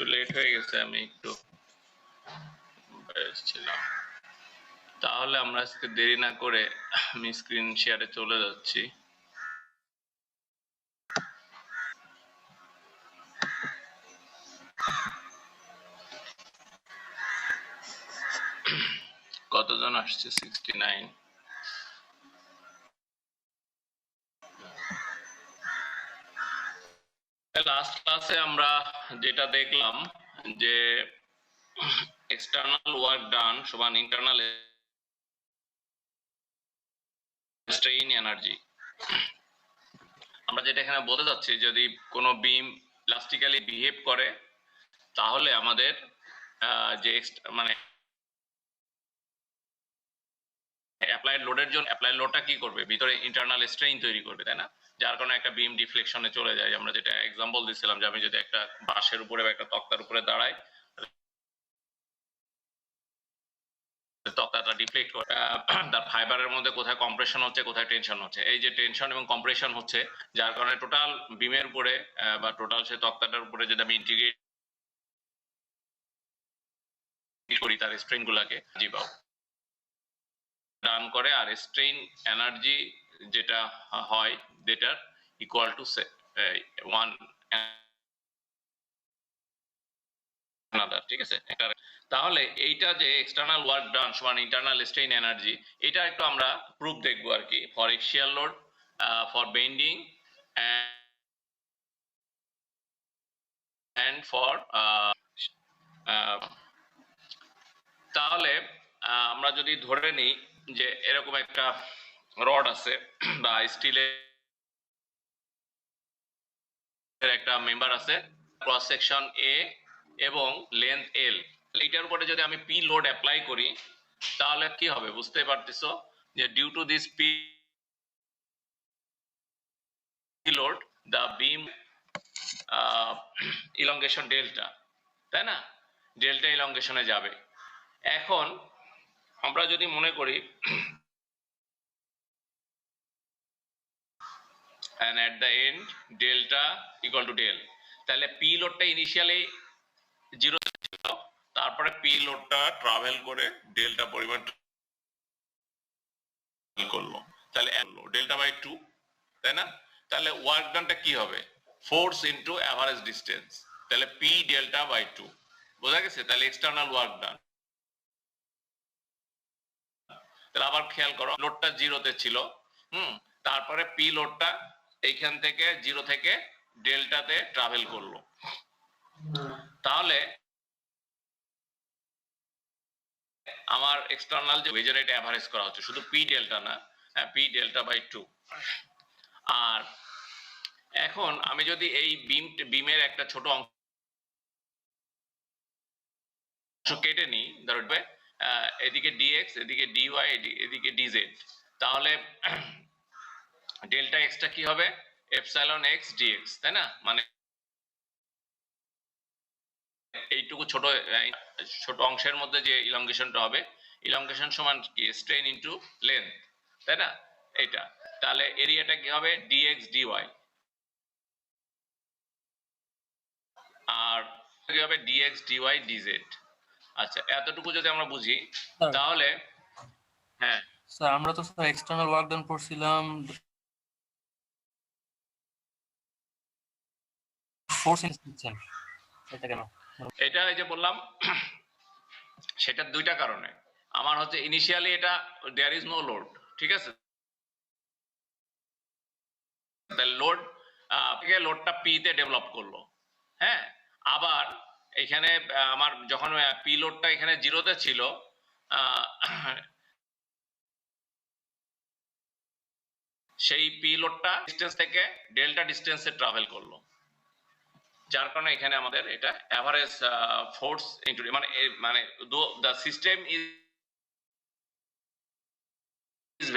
একটু লেট হয়ে গেছে, আমি একটু ছিলাম। তাহলে আমরা আজকে দেরি না করে আমি স্ক্রিন শেয়ারে চলে যাচ্ছি। কতজন আসছে? 69। লাস্ট ক্লাসে আমরা যেটা দেখলাম যে এক্সটার্নাল ওয়ার্ক ডান সমান ইন্টারনাল স্ট্রেইন এনার্জি। আমরা যেটা এখানে বলতে যাচ্ছি, যদি কোনো বিম ইলাস্টিক্যালি বিহেভ করে তাহলে আমাদের যে মানে অ্যাপ্লাইড লোডের জন্য অ্যাপ্লাইড লোডটা কি করবে, ভিতরে ইন্টারনাল স্ট্রেইন তৈরি করবে, তাই না? যার কারণে একটা বিম ডিফ্লেকশনে চলে যায়। আমরা যেটা এক্সাম্পল দিছিলাম যে আমি যদি একটা বাঁশের উপরে বা একটা তক্তার উপরে দাঁড়াই, তক্তাটা ডিফ্লেক্ট করে তার ফাইবারের মধ্যে কোথায় কম্প্রেশন হচ্ছে, কোথায় টেনশন হচ্ছে। এই যে টেনশন এবং কম্প্রেশন হচ্ছে, যার কারণে টোটাল বিমের উপরে বা টোটাল সে তক্তাটার উপরে যদি আমি ইন্টিগ্রেট করি তার স্ট্রেন গুলাকে জীবাও ডান করে, আর স্ট্রেইন এনার্জি যেটা হয় যেটার ইকুয়াল টু 1 ঠিক আছে। তাহলে এইটা যে এক্সটার্নাল ওয়ার্ক ডান সমান ইন্টারনাল স্ট্রেইন এনার্জি, এটা একটু আমরা প্রুফ দেখবো আর কি, for axial load, for bending and for তাহলে আমরা যদি ধরে নিই যে এরকম একটা রড আছে বা স্টিলের একটা মেম্বার আছে, ক্রস সেকশন এ এবং লেন্থ এল। এটার উপরে যদি আমি পি লোড অ্যাপ্লাই করি তাহলে কি হবে বুঝতে পারতেছো, যে due to this P load the beam elongation delta, তাই না? ডেল্টা ইলংগেশনে যাবে। এখন আমরা যদি মনে করি and at the end delta equal to del, তাহলে পি লোডটা ইনিশিয়ালি 0 ছিল, তারপরে পি লোডটা ট্রাভেল করে ডেল্টা পরিমাণ করলো, তাহলে ডেল্টা বাই 2, তাই না? তাহলে ওয়ার্ক ডানটা কি হবে? ফোর্স ইনটু এভারেজ ডিসটেন্স, তাহলে পি ডেল্টা বাই 2, বোঝা গেছে? তাহলে এক্সটার্নাল ওয়ার্ক ডান। তাহলে আবার খেয়াল করো, লোডটা 0-তে ছিল, তারপরে পি লোডটা এইখান থেকে 0 থেকে ডেল্টাতে ট্রাভেল করলো, তাহলে আমার এক্সটার্নাল যে ওয়েজের এটা এভারেজ করা হচ্ছে, শুধু পি ডেল্টা না, পি ডেল্টা বাই 2। আর এখন আমি যদি এই বিমের একটা ছোট অংশ কেটে নিই, ধরো এদিকে ডিএক্স, এদিকে ডিওয়াই, এদিকে ডিজেড, তাহলে ডেল্টা এক্সটা কি হবে? এপসাইলন এক্স ডিএক্স, তাই না? মানে এইটুকু ছোট ছোট অংশের মধ্যে যে ইলংগেশনটা হবে, ইলংগেশন সমান কি? স্ট্রেন ইনটু লেন্থ, তাই না? এটা তাহলে এরিয়াটা কি হবে? ডিএক্স ডিওয়াই, আর কি হবে? D x d y d z. আচ্ছা, এতটুকু যদি আমরা বুঝি তাহলে হ্যাঁ স্যার, আমরা তো স্যার এক্সটার্নাল ওয়ার্ক ডান পড়ছিলাম ফোর্স ইনস্ট্রাকশন, এটা কেন? এটা এই যে বললাম সেটা দুইটা কারণে। আমার হচ্ছে ইনিশিয়ালি এটা দেয়ার ইজ নো লোড, ঠিক আছে? লোড থেকে লোডটা পি তে ডেভেলপ করলো, হ্যাঁ। আবার এখানে আমার যখন পি লোডটা এখানে 0-তে ছিল, সেই পি লোডটা ডিসটেন্স থেকে ডেল্টা ডিসটেন্সে ট্রাভেল করলো, যার কারণে এখানে আমাদের এটা এভারেজ ফোর্স ইনটু মানে the system is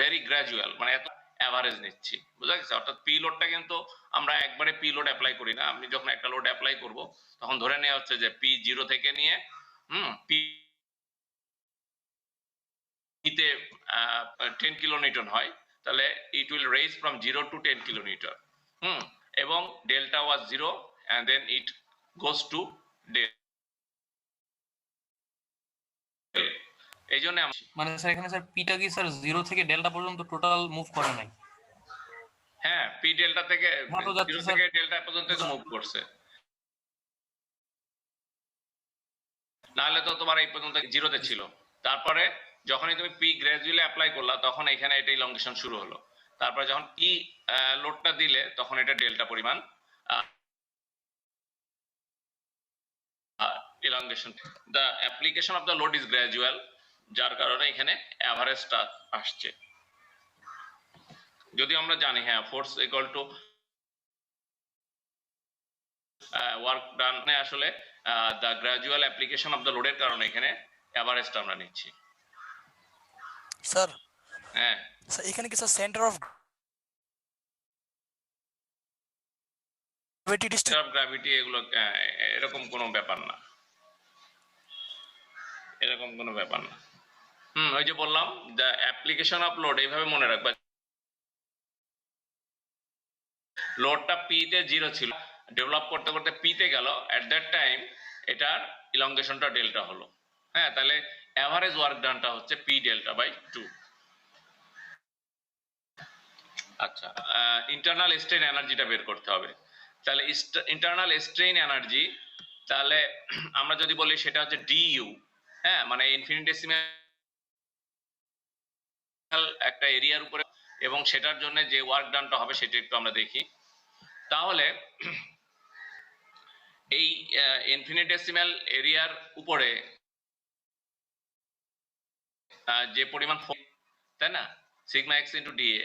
very gradual, মানে এত এভারেজ নিচ্ছি, বুঝা গেছে? অর্থাৎ পি লোডটা কিন্তু আমরা একবারে পি লোড অ্যাপ্লাই করি না। আমি যখন একটা লোড অ্যাপ্লাই করব তখন ধরে নেওয়া হচ্ছে যে পি 0 থেকে নিয়ে পি তে 10 কিলোনিউটন হয়, তাহলে it will range from 0 to 10 kilonewton, এবং delta was 0 and then it goes to ডেল। এই জন্য মানে স্যার এখানে স্যার পিটা কি স্যার 0 থেকে ডেল্টা পর্যন্ত টোটাল মুভ করে নাই? হ্যাঁ, পি ডেল্টা থেকে তো 0 যাচ্ছে স্যার থেকে ডেল্টা পর্যন্ত তো মুভ করছে, নাহলে তো তোমার এই পর্যন্ত 0-তে ছিল। তারপরে যখনই তুমি পি গ্র্যাজুয়ালি অ্যাপ্লাই করলা তখন এখানে এটা ইলংগেশন শুরু হলো। তারপরে যখন পি লোডটা দিলে তখন এটা ডেল্টা পরিমাণ elongation. The application of the load is gradual, যার কারণে এখানে অ্যাভারেজটা আসছে। যদি আমরা জানি হ্যাঁ force equal to work done, আসলে the gradual application of the লোডের কারণে এখানে অ্যাভারেজটা আমরা নিচ্ছি। স্যার হ্যাঁ স্যার এখানে কি sir centre of gravity centre of gravity এগুলো এরকম কোনো ব্যাপার না, এরকম কোনো ব্যাপার না। ওই যে বললাম দ্য অ্যাপ্লিকেশন অফ লোড, এইভাবে মনে রাখবা। লোডটা পি তে 0 ছিল, ডেভেলপ করতে করতে পি তে গেল, এট দ্যাট টাইম এটার ইলংগেশনটা ডেল্টা হলো। হ্যাঁ, তাহলে অ্যাভারেজ ওয়ার্ক ডানটা হচ্ছে পি ডেল্টা বাই 2। আচ্ছা, ইন্টারনাল স্ট্রেন এনার্জিটা বের করতে হবে। তাহলে ইন্টারনাল স্ট্রেন এনার্জি, তাহলে আমরা যদি বলি সেটা হচ্ছে ডিইউ। হ্যাঁ, মানে ইনফিনিটেসিমাল একটা এরিয়ার উপরে, এবং সেটার জন্য যে ওয়ার্ক ডানটা হবে সেটা একটু আমরা দেখি। তাহলে এই ইনফিনিটেসিমাল এরিয়ার উপরে যে পরিমাণ, তাই না, সিগমা এক্স ইন্টু ডিএ,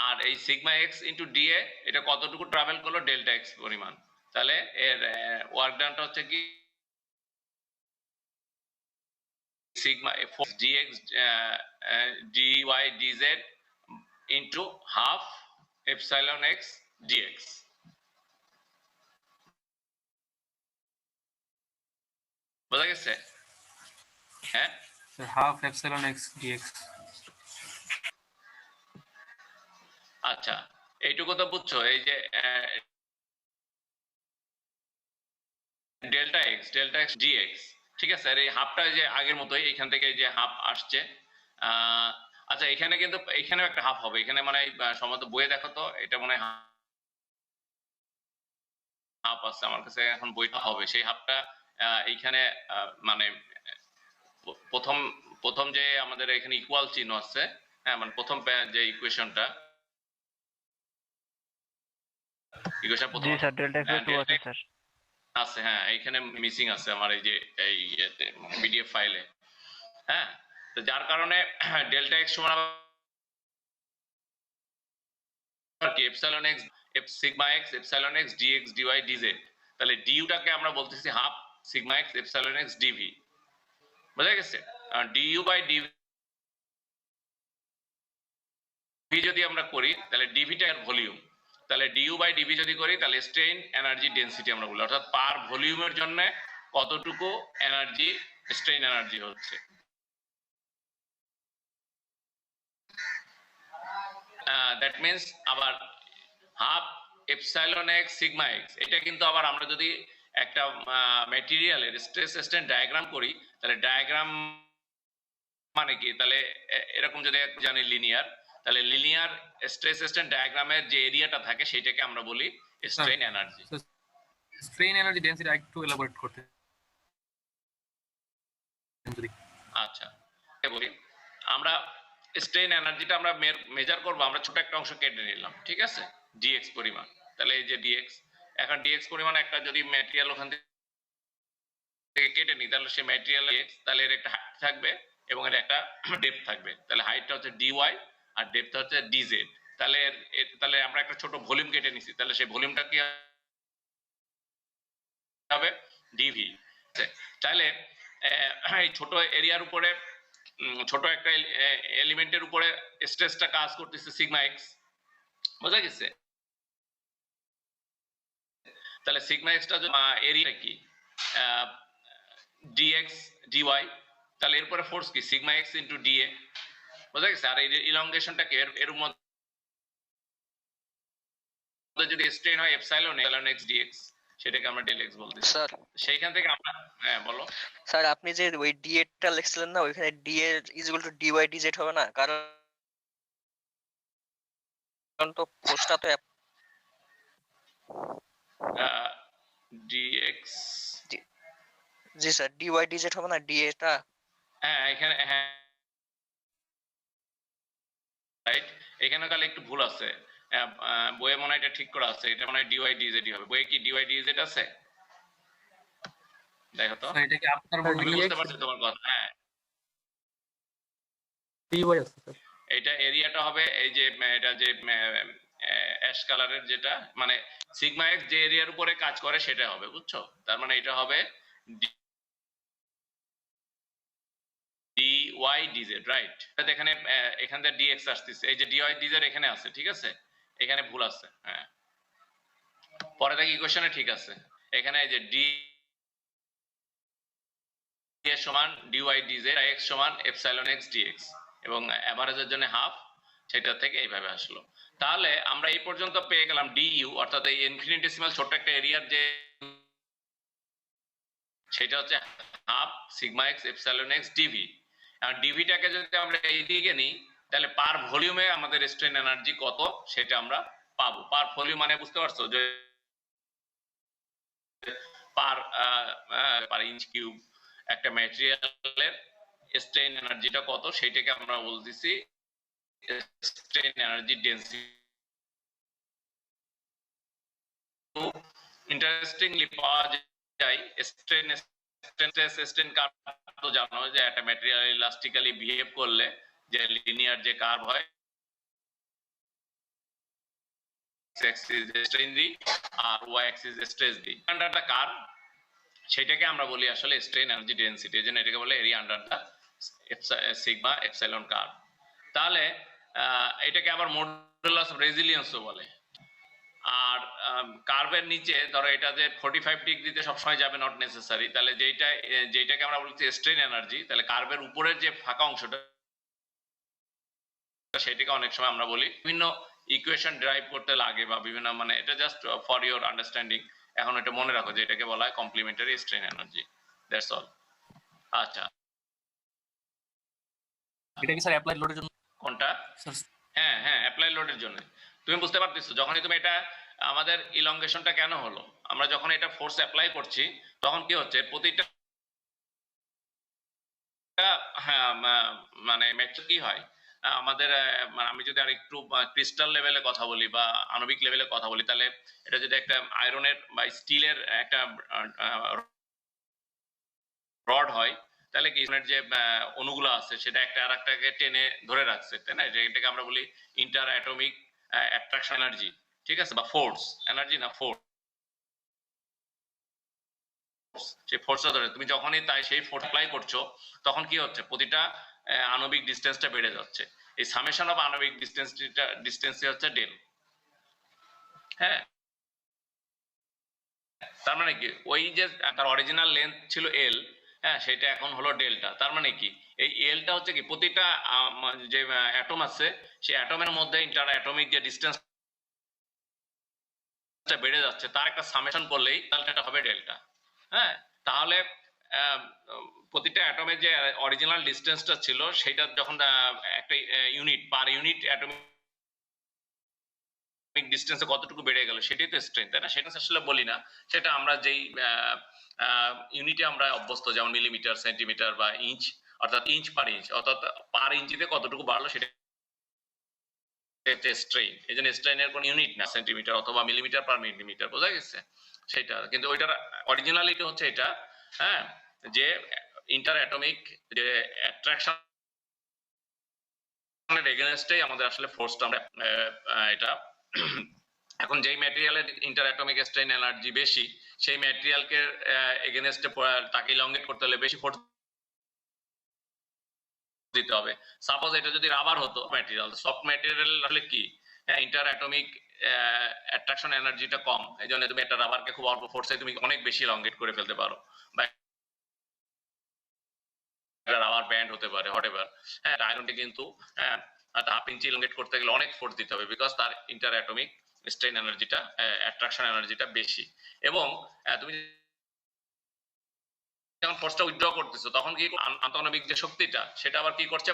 আর এই সিগমা এক্স ইন্টু ডিএ এটা কতটুকু ট্রাভেল করলো ডেল্টা এক্স পরিমাণ। তাহলে এর ওয়ার্ক ডানটা হচ্ছে কি sigma force d x d y d z into half epsilon x d x. বোঝা গেছে? হ্যাঁ, হাফ এপসাইলন এক্স ডিএক্স। আচ্ছা এইটুকু তো বুঝছো, এই যে ডেল্টা এক্স ডিএক্স, ঠিক আছে। আর এই হাফটা যে আগের মতোই এখান থেকে যে হাফ আসছে। আচ্ছা এখানে কিন্তু এখানেও একটা হাফ হবে, এখানে মানে সম্ভবত বইয়ে দেখো তো, এটা মনে হয় হাফ আছে আমার কাছে এখন, বইটা হবে সেই হাফটা এইখানে মানে প্রথম প্রথম যে আমাদের এখানে ইকুয়াল চিহ্ন আছে, হ্যাঁ মানে প্রথম যে ইকুয়েশনটা, ইকুয়েশন প্রথম আছে, হ্যাঁ এইখানে মিসিং আছে আমার এই যে এই পিডিএফ ফাইলে। হ্যাঁ, তো যার কারণে ডেল্টা এক্স সমান কি epsilon x sigma x epsilon x d x d y d z. তাহলে ডিইউটাকে আমরা বলতেছি half sigma x epsilon x d v. বুঝা গেছে? ডিইউ বাই ডিভি যদি আমরা করি তাহলে ডিভিটা এর ভলিউম, তাহলে ডিইউ বাই ডিভি যদি করি তাহলে স্ট্রেন এনার্জি ডেনসিটি আমরা বলি, অর্থাৎ পার ভলিউমের জন্য কতটুকু এনার্জি স্ট্রেন এনার্জি হচ্ছে। দ্যাট মিন্স আবার half epsilon x sigma x, এটা কিন্তু আবার আমরা যদি একটা ম্যাটেরিয়ালের স্ট্রেস স্ট্রেন ডায়াগ্রাম করি, তাহলে ডায়াগ্রাম মানে কি, তাহলে এরকম যদি জানি লিনিয়ার, তাহলে লিনিয়ার স্ট্রেস স্ট্রেন ডায়াগ্রামের যে এরিয়াটা থাকে সেটাকে আমরা বলি strain energy. Strain energy density একটু এলাবোরেট করতে। আচ্ছা বলি, আমরা স্ট্রেন এনার্জিটা আমরা মেজার করব, আমরা ছোট একটা অংশ কেটে নিলাম, ঠিক আছে, ডিএক্স পরিমাণ। তাহলে এই যে ডিএক্স, এখন ডিএক্স পরিমাণ একটা যদি ম্যাটেরিয়াল ওখান থেকে কেটে নিই, তাহলে সেই ম্যাটেরিয়াল এক্স, তাহলে এর একটা হাইট থাকবে এবং এর একটা ডেপথ থাকবে। তাহলে হাইটটা হচ্ছে ডিওয়াই আর ডেপথ হচ্ছে ডিজেড। তাহলে তাহলে আমরা একটা ছোট ভলিউম কেটে নিছি, তাহলে সেই ভলিউমটা কি হবে ডিভি। তাহলে এই ছোট এরিয়ার উপরে ছোট একটা এলিমেন্টের উপরে স্ট্রেসটা কাজ করতেছে সিগমা এক্স। বোঝা গেছে? তাহলে সিগমা এক্সটা এরিয়া কি ডিএক্স ডিওয়াই, তাহলে এরপরে ফোর্স কি সিগমা এক্স ইন্টু ডিএ। বোঝা গেছে? আর এই যে ইলংগেশনটা কি, এর মধ্যে যদি স্ট্রেন হয় এপসাইলন এক্স ডিএক্স, সেটাকে আমরা ডেল এক্স বলতেছি। স্যার সেইখান থেকে আমরা হ্যাঁ বলো। স্যার আপনি যে ওই ডি এরটা লিখছিলেন না ওইখানে ডি এর equal to D Y D Z হবে না, কারণ তো ফোর্সটা তো ডিএক্স জি sir D Y D Z হবে না ডি এটা। হ্যাঁ এখানে হ্যাঁ রাইট, এখানে তাহলে একটু ভুল আছে। বইয়ে মনে হয় এটা ঠিক করা আছে, এটা মনে হয় ডিওয়াই ডিজেড হবে। বইয়ে কি ডিওয়াই ডিজেড আছে? দেখো তো। স্যার এটা কি আপনার আমি বলতে বুঝতে পারছি তোমার কথা। হ্যাঁ dy আছে স্যার। এটা এরিয়াটা হবে এই যে এটা যে অ্যাশ কালারের যেটা মানে সিগমা এক্স যে এরিয়ার উপরে কাজ করে সেটা হবে, বুঝছো? তার মানে এটা হবে dy dz, রাইট? এখানে এখান থেকে dx আসতেছে, এই যে dy dz এখানে আছে, ঠিক আছে? এখানে ভুল আছে। হ্যাঁ পরে থেকে ইকুয়েশনে ঠিক আছে। এখানে এই যে d এর সমান dy dz, x সমান এপসাইলন x dx এবং এভারেজের জন্য হাফ, সেটা থেকে এইভাবে আসলো। তাহলে আমরা এই পর্যন্ত পেয়ে গেলাম du, অর্থাৎ এই ইনফিনিটেসিমাল ছোট্ট একটা এরিয়ার যে সেটা হচ্ছে half sigma x epsilon x DV. আর ডিভিটাকে যদি আমরা এই দিকে নিই তাহলে পার ভলিউমে আমাদের স্ট্রেন এনার্জি কত সেটা আমরা পাবো। পার ভলিউম মানে বুঝতে পারছো যে পার ইঞ্চ কিউব একটা ম্যাটেরিয়ালের স্ট্রেন এনার্জিটা কত সেটাকে আমরা বলতেছি স্ট্রেন এনার্জি ডেন্সিটি। ইন্টারেস্টিংলি পাওয়া যায় স্ট্রেন কার্ভ তো জানো যে একটা ম্যাটেরিয়াল ইলাস্টিক্যালি বিহেভ করলে যে লিনিয়ার যে কার্ভ হয় এক্সিস স্ট্রেন দি আর ওয়াই এক্সিস স্ট্রেস দি আন্ডার দা কার্ভ, সেটাকে আমরা বলি আসলে স্ট্রেন এনার্জি ডেনসিটি। এজন্য এটাকে বলে area under the sigma epsilon curve. তাহলে এটাকে আবার মডুলাস অফ রেজিলিয়েন্সও বলে। আর কার্ভের নিচে ধরো এটা যে 45 ডিগ্রিতে সবসময় যাবে নট নেসেসারি, তাহলে যেটাকে আমরা বলছি স্ট্রেন এনার্জি, তাহলে কার্ভের উপরের যে ফাঁকা অংশটা সেটাকে অনেক সময় আমরা বলি বিভিন্ন ইকুয়েশন ডেরাইভ করতে লাগে বা বিভিন্ন মানে এটা জাস্ট ফর ইওর আন্ডারস্ট্যান্ডিং। এখন এটা মনে রাখো যে এটাকে বলা হয় complementary strain energy, that's all. আচ্ছা এটা কি স্যার অ্যাপ্লাইড লোডের জন্য? কোনটা? স্যার হ্যাঁ হ্যাঁ অ্যাপ্লাই লোডের জন্য। তুমি বুঝতে পারতেছো যখনই তুমি এটা আমাদের ইলংগেশনটা কেন হলো, আমরা যখন এটা ফোর্স অ্যাপ্লাই করছি তখন কি হচ্ছে প্রতিটা হ্যাঁ মানে ম্যাট্রিক কি হয় আমাদের আমি যদি আর একটু ক্রিস্টাল লেভেলে কথা বলি বা আণবিক লেভেলে কথা বলি, তাহলে এটা যদি একটা আয়রনের বা স্টিলের একটা রড হয় তাহলে কি যে অণুগুলো আছে সেটা একটা আর একটাকে টেনে ধরে রাখছে, তাই না? এটাকে আমরা বলি ইন্টার অ্যাটমিক অ্যাট্রাকশন এনার্জি, ঠিক আছে? বা ফোর্স এনার্জি না ফোর্স, সেই ফোর্সটা ধরে তুমি যখনই তাই সেই ফোর্স অ্যাপ্লাই করছো তখন কি হচ্ছে প্রতিটা আণবিক ডিসটেন্সটা বেড়ে যাচ্ছে। এই সামেশন অফ আণবিক ডিসটেন্সই হচ্ছে ডেল। হ্যাঁ তার মানে কি ওই যে তার অরিজিনাল লেন্থ ছিল এল, হ্যাঁ সেটা এখন হলো ডেল্টা। তার মানে কি এই এলটা হচ্ছে কি প্রতিটা যে অ্যাটম আছে সেই অ্যাটমের মধ্যে ইন্টার অ্যাটমিক যে ডিসটেন্সটা বেড়ে যাচ্ছে তার একটা সামেশন করলেই তাহলে হবে ডেল্টা। হ্যাঁ তাহলে প্রতিটা অ্যাটমের যে অরিজিনাল ডিসটেন্সটা ছিল সেটা যখন একটা ইউনিট পার ইউনিট অ্যাটমিক ডিসটেন্সে কতটুকু বেড়ে গেল সেটাই তো স্ট্রেন, তাই না? সেটা আসলে বলি না, সেটা আমরা যেই ইউনিটে আমরা অভ্যস্ত যেমন মিলিমিটার সেন্টিমিটার বা ইঞ্চ, অর্থাৎ ইঞ্চ পার ইঞ্চ, অর্থাৎ পার ইঞ্চিতে কতটুকু বাড়লো সেটা স্ট্রেন। এই জন্য স্ট্রেনের কোন ইউনিট না সেন্টিমিটার অথবা মিলিমিটার পার মিলিমিটার, বোঝা গেছে? সেটা কিন্তু ওইটার অরিজিনালিটি হচ্ছে এটা, হ্যাঁ যে ইন্টার অ্যাটমিক যে অ্যাট্রাকশনের এগেইনস্টেই আমাদের আসলে ফোর্সটা আমরা এটা এখন যেই ম্যাটেরিয়ালের ইন্টার অ্যাটমিক স্ট্রেন এনার্জি বেশি সেই ম্যাটেরিয়ালকে এগেইনস্টে তাকে ইলংগেট করতে হলে বেশি ফোর্স দিতে হবে। সাপোজ এটা যদি রাবার হতো ম্যাটেরিয়াল, সফট ম্যাটেরিয়াল আসলে কি ইন্টার অ্যাটমিক অ্যাট্রাকশন এনার্জিটা কম, এই জন্য তুমি একটা রাবারকে খুব অল্প ফোর্সে তুমি অনেক বেশি ইলংগেট করে ফেলতে পারো, বা রাবার ব্যান্ড হতে পারে হোয়াটএভার। হ্যাঁ আয়রনকে কিন্তু হাফ ইঞ্চি ইলংগেট করতে গেলে অনেক ফোর্স দিতে হবে বিকজ তার ইন্টার অ্যাটমিক স্ট্রেইন এনার্জিটা অ্যাট্রাকশন এনার্জিটা বেশি। এবং তুমি যখন ফোর্সটা উইথড্র করতেছো তখন কি আন্তঃনবিক যে শক্তিটা সেটা আবার কি করছে,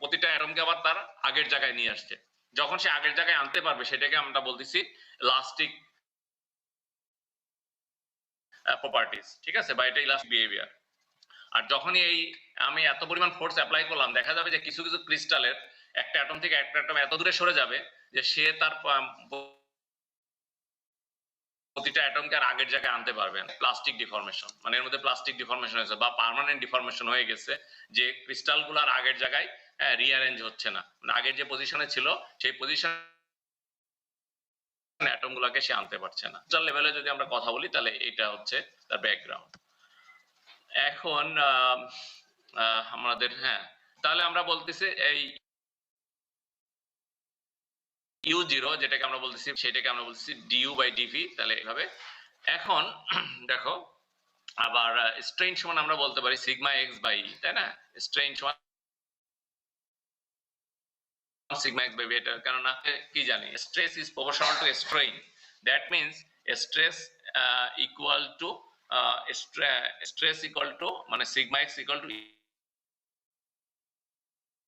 প্রতিটা অ্যাটমকে আবার তার আগের জায়গায় নিয়ে আসছে। যখন সে আগের জায়গায় আনতে পারবে সেটাকে আমরা বলতেছি ইলাস্টিক প্রপার্টিজ, ঠিক আছে, বা এটা ইলাস্টিক বিহেভিয়ার। আর যখনই এই আমি এত পরিমাণ ফোর্স অ্যাপ্লাই করলাম, দেখা যাবে যে কিছু কিছু ক্রিস্টালের একটা অ্যাটম থেকে একটা অ্যাটম এত দূরে সরে যাবে যে সে তার প্রতিটা অ্যাটমকে আর আগের জায়গায় আনতে পারবেন। প্লাস্টিক ডিফরমেশন, মানে এর মধ্যে প্লাস্টিক ডিফরমেশন হয়েছে বা পার্মানেন্ট ডিফরমেশন হয়ে গেছে, যে ক্রিস্টালগুলো আর আগের জায়গায় রিঅ্যারেঞ্জ হচ্ছে না, মানে আগের যে পজিশনে ছিল সেই পজিশন অ্যাটম গুলাকে সে আনতে পারছে না। ক্রিস্টাল লেভেলে যদি আমরা কথা বলি তাহলে এটা হচ্ছে তার ব্যাকগ্রাউন্ড। এখন আমাদের তাহলে আমরা বলতেছি এই U0 যেটাকে আমরা বলতেছি সেটাকে আমরা বলতেছি du/dv, তাহলে এইভাবে। এখন দেখো আবার স্ট্রেইন সমান আমরা বলতে পারি সিগমা x/e, তাই না? স্ট্রেইন সমান সিগমা x/v, এটা কেননা কি জানি stress is proportional to strain, that means stress equal to stress equal to মানে sigma x equal to e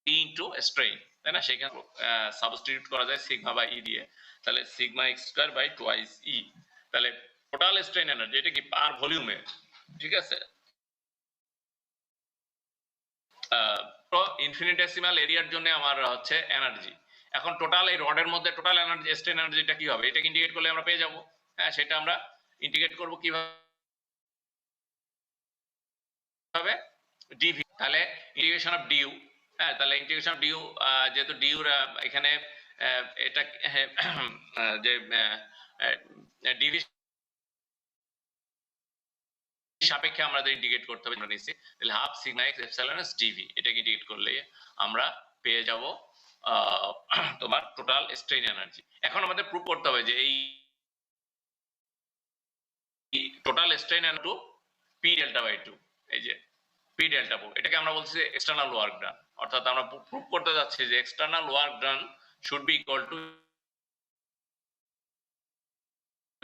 into strain, তাই না? সেখানে সাবস্টিটিউট করা যায় সিগমা বাই ই দিয়ে, তাহলে sigma x square by twice E, তাহলে টোটাল স্ট্রেইন এনার্জি এটা কি পার ভলিউমে, ঠিক আছে? তো ইনফিনিটেসিমাল এরিয়ার জন্য আমার হচ্ছে এনার্জি। এখন টোটাল এই রডের মধ্যে টোটাল এনার্জি স্ট্রেইন এনার্জিটা কি হবে, এটাকে ইন্টিগ্রেট করলে আমরা পেয়ে যাব। সেটা আমরা ইন্টিগ্রেট করব কিভাবে, ডিভি, তাহলে ইন্টিগ্রেশন অফ ডিউ। তাহলে ইন্টিগ্রেশন অফ ডিউ, যেহেতু ডিউ এখানে এটা যে ডিভি সাপেক্ষে আমরা ইন্টিগ্রেট করতে হবে, আমরা নিচ্ছি তাহলে half sigma x epsilon s dv, এটাকে ইন্টিগ্রেট করলে আমরা পেয়ে যাব তোমার টোটাল স্ট্রেইন এনার্জি। এখন আমাদের প্রুভ করতে হবে যে এই total strain energy to p delta by 2, এই যে p ডেল্টা বো, এটাকে আমরা বলছি এক্সটার্নাল ওয়ার্ক ডান, অর্থাৎ আমরা প্রুভ করতে যাচ্ছি যে external work done should be equal to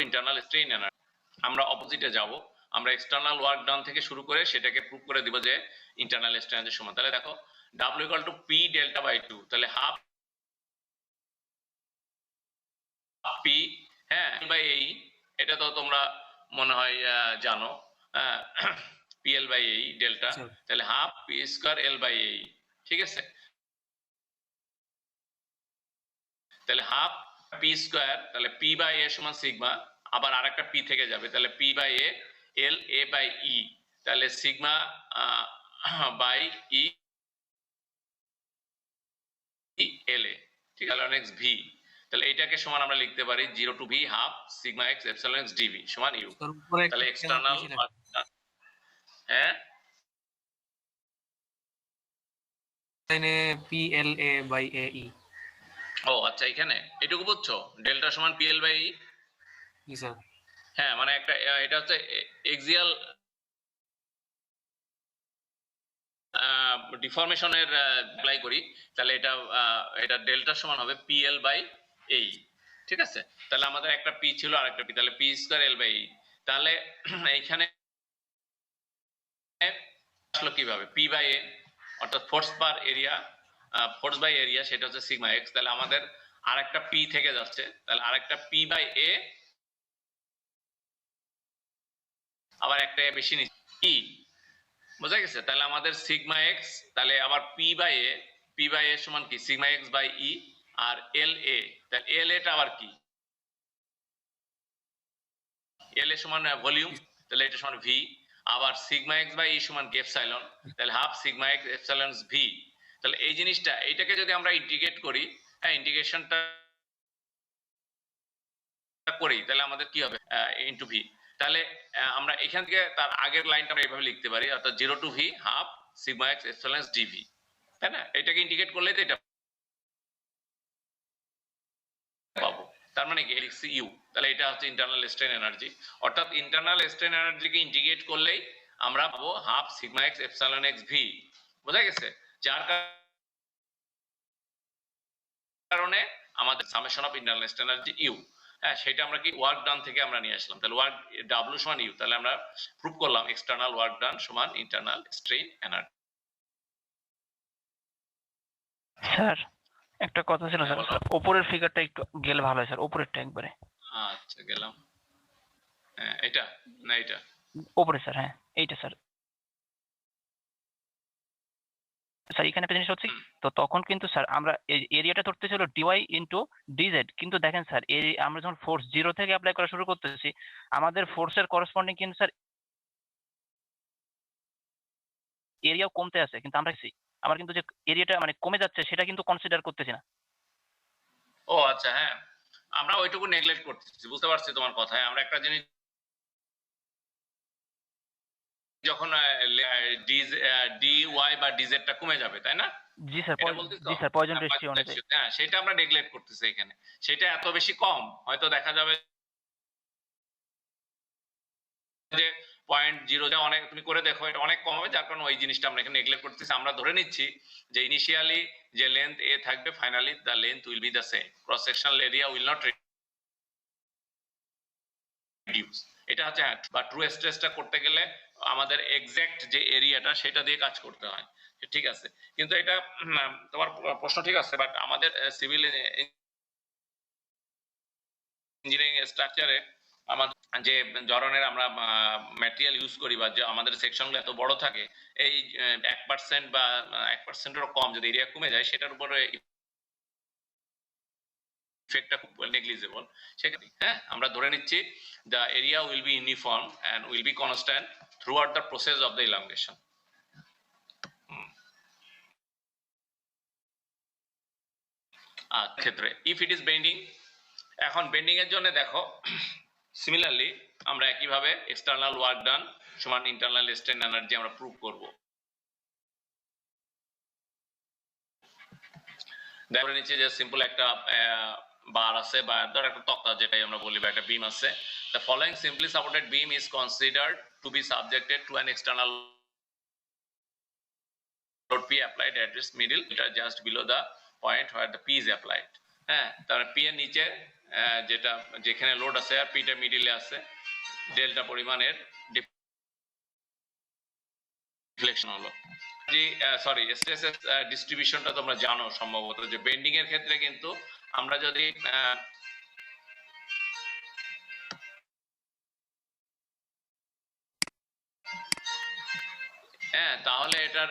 internal strain energy. আমরা অপোজিটে যাব, আমরা এক্সটার্নাল ওয়ার্ক ডান থেকে শুরু করে সেটাকে প্রুভ করে দিব যে ইন্টারনাল স্ট্রেইন এর সমান। তাহলে দেখো W equal to P delta by 2, তাহলে হাফ P বাই এই, এটা তো তোমরা মনে হয় জানো, PL বাই এই ডেল্টা, তাহলে half P square L by এই, ঠিক আছে? তাহলে হাফ P স্কয়ার, তাহলে P বাই A সমান সিগমা, আবার আরেকটা P থেকে যাবে, তাহলে P by A L A by E, তাহলে sigma by E L A, ঠিক আছে, নেক্সট V, তাহলে এইটাকে সমান আমরা লিখতে পারি 0 to V half sigma x epsilon x dv সমান U। তাহলে এক্সটার্নাল এখানে PLA বাই AE। ও আচ্ছা, এখানে এটুকু বুঝছো, ডেল্টা সমান PL বাই E। জি স্যার। মানে একটা এটা হচ্ছে এক্সিয়াল ডিফরমেশনের অ্যাপ্লাই করি, তাহলে এটা ডেল্টা সমান হবে PL বাই এই, ঠিক আছে? তাহলে আমাদের একটা P ছিল আর একটা P, তাহলে P square L by E, তাহলে এইখানে আসলো কিভাবে P বাই A, অর্থাৎ force per area, force by area, সেটা হচ্ছে সিগমা x, তাহলে আমাদের আরেকটা P থেকে যাচ্ছে, তাহলে আরেকটা P বাই A, আবার একটা বেশি নিচ্ছে E, বোঝা গেছে? তাহলে আমাদের সিগমা x, তাহলে আবার P বাই A সমান কি সিগমা x বাই E, আর LA, তাহলে LA টা আবার কি, LA সমান ভলিউম, তাহলে এটা সমান V, আবার সিগমা x বাই E সমান কি এপসাইলন, তাহলে half sigma x epsilon V। তাহলে এই জিনিসটা, এইটাকে যদি আমরা ইন্টিগ্রেট করি, ইন্টিগ্রেশনটা করি, তাহলে আমাদের কি হবে ইনটু V। তাহলে আমরা এখান থেকে তার আগের লাইনটা আমরা এইভাবে লিখতে পারি, অর্থাৎ 0 to V half sigma x epsilon dv, তাই না? এটাকে ইন্টিগ্রেট করলে তো এটা পাবো, তার মানে কি লিখছি U, তাহলে এটা হচ্ছে ইন্টারনাল স্ট্রেন এনার্জি, অর্থাৎ ইন্টারনাল স্ট্রেন এনার্জিকে ইন্টিগ্রেট করলেই আমরা পাবো half sigma x epsilon x V, বোঝা গেছে? যার কারণে আমাদের summation of internal strain energy U, হ্যাঁ সেটা আমরা কি ওয়ার্ক ডান থেকে আমরা নিয়ে আসলাম, তাহলে ওয়ার্ক ডাব্লিউ সমান ইউ, তাহলে আমরা প্রুভ করলাম এক্সটার্নাল ওয়ার্ক ডান সমান ইন্টারনাল স্ট্রেন এনার্জি। স্যার একটা কথা ছিল স্যার, বলো। উপরের ফিগারটা একটু গেলে ভালো হয় স্যার, উপরেরটা একবারে। আচ্ছা গেলাম, হ্যাঁ এটা না এটা উপরে স্যার, হ্যাঁ এইটা স্যার। স্যার এখানে একটা জিনিস হচ্ছে কি, তো তখন কিন্তু স্যার আমরা এরিয়াটা ধরতে ছিল ডিওয়াই ইন্টু ডিজেড, কিন্তু দেখেন স্যার আমরা যখন ফোর্স 0 থেকে অ্যাপ্লাই করা শুরু করতেছি, আমাদের ফোর্সের করসপন্ডিং কিন্তু স্যার এরিয়াও কমতে আছে, কিন্তু আমার কিন্তু যে এরিয়াটা মানে কমে যাচ্ছে সেটা কিন্তু কনসিডার করতেছি না। ও আচ্ছা, হ্যাঁ আমরা ওইটুকু নেগলেক্ট করতেছি, বুঝতে পারছি তোমার কথায়। আমরা একটা জিনিস যখন ডি ওয়াই বা ডিজেডটা কমে যাবে, তাই না? জি স্যার, এটা বলতেছো? জি স্যার, পয়জন হ্যাঁ, রেশিও অনুযায়ী। হ্যাঁ সেটা আমরা নেগলেক্ট করতেছি এখানে, সেটা এত বেশি কম, হয়তো দেখা যাবে যে 0.0 অনেক, তুমি করে দেখো এটা অনেক কম হবে, যার কারণে ওই জিনিসটা আমরা এখানে নেগলেক্ট করতেছি। আমরা ধরে নিচ্ছি যে ইনিশিয়ালি যে লেন্থ এ থাকবে, finally the length will be the same, cross sectional area will not reduce. এটা হচ্ছে, বা ট্রু স্ট্রেসটা করতে গেলে আমাদের এক্সাক্ট যে এরিয়াটা সেটা দিয়ে কাজ করতে হয়, ঠিক আছে। কিন্তু এটা তোমার প্রশ্ন ঠিক আছে, বাট আমাদের সিভিল ইঞ্জিনিয়ারিং স্ট্রাকচারে আমাদের যে ধরনের আমরা ম্যাটেরিয়াল ইউজ করি বা যে আমাদের সেকশনগুলো এত বড় থাকে, এই 1% বা 1%-এরও কম যদি এরিয়া কমে যায়, সেটার উপরে ইফেক্টটা খুব নেগলিজেবল। সেক্ষেত্রে হ্যাঁ আমরা ধরে নিচ্ছি the area will be uniform and will be constant throughout the process of the elongation. ক্ষেত্রে if it is bending, এখন বেন্ডিং এর জন্য দেখো সিমিলারলি আমরা একইভাবে এক্সটার্নাল ওয়ার্ক ডান সমান ইন্টারনাল স্ট্রেন এনার্জি আমরা প্রুভ করব। ধরে নিচ্ছি যে সিম্পল একটা বার আছে বা ধর একটা তক্তা যেটাই আমরা বলি, বা একটা বিম আছে। The following simply supported beam is considered to be subjected to an external load P applied at its middle just below the point where the P is applied. হ্যাঁ, তার P এর নিচে যেটা যেখানে লোড আছে আর P টা মিডলে আছে, delta পরিমাণের ডিফ্লেকশন হলো। জি সরি, স্ট্রেস ডিস্ট্রিবিউশনটা তোমরা জানো সম্ভবত, যে বেন্ডিং এর ক্ষেত্রে কিন্তু আমরা যদি হ্যাঁ তাহলে এটার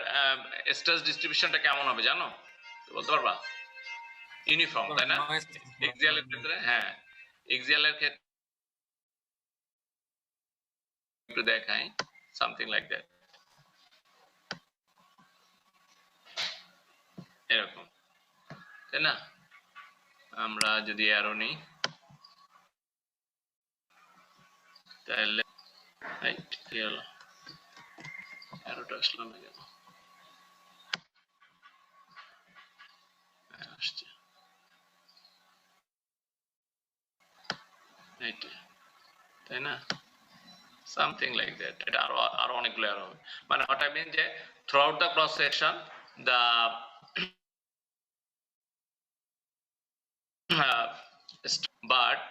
স্ট্রেস ডিস্ট্রিবিউশনটা কেমন হবে জানো, বলতে পারবা? ইউনিফর্ম, তাই না? এক্সিয়ালের ক্ষেত্রে, হ্যাঁ এক্সিয়ালের ক্ষেত্রে একটু দেখাই, সামথিং লাইক দ্যাট, এরকম, তাই না? আমরা যদি অ্যারো নিই তাহলে কি হলো, অ্যারোটা আসলো না কেন? আসছে এইটা, তাই না? Something like that. এটা আরো অনেকগুলো অ্যারো হবে, মানে হোয়াট আই মিন যে through out the cross section the but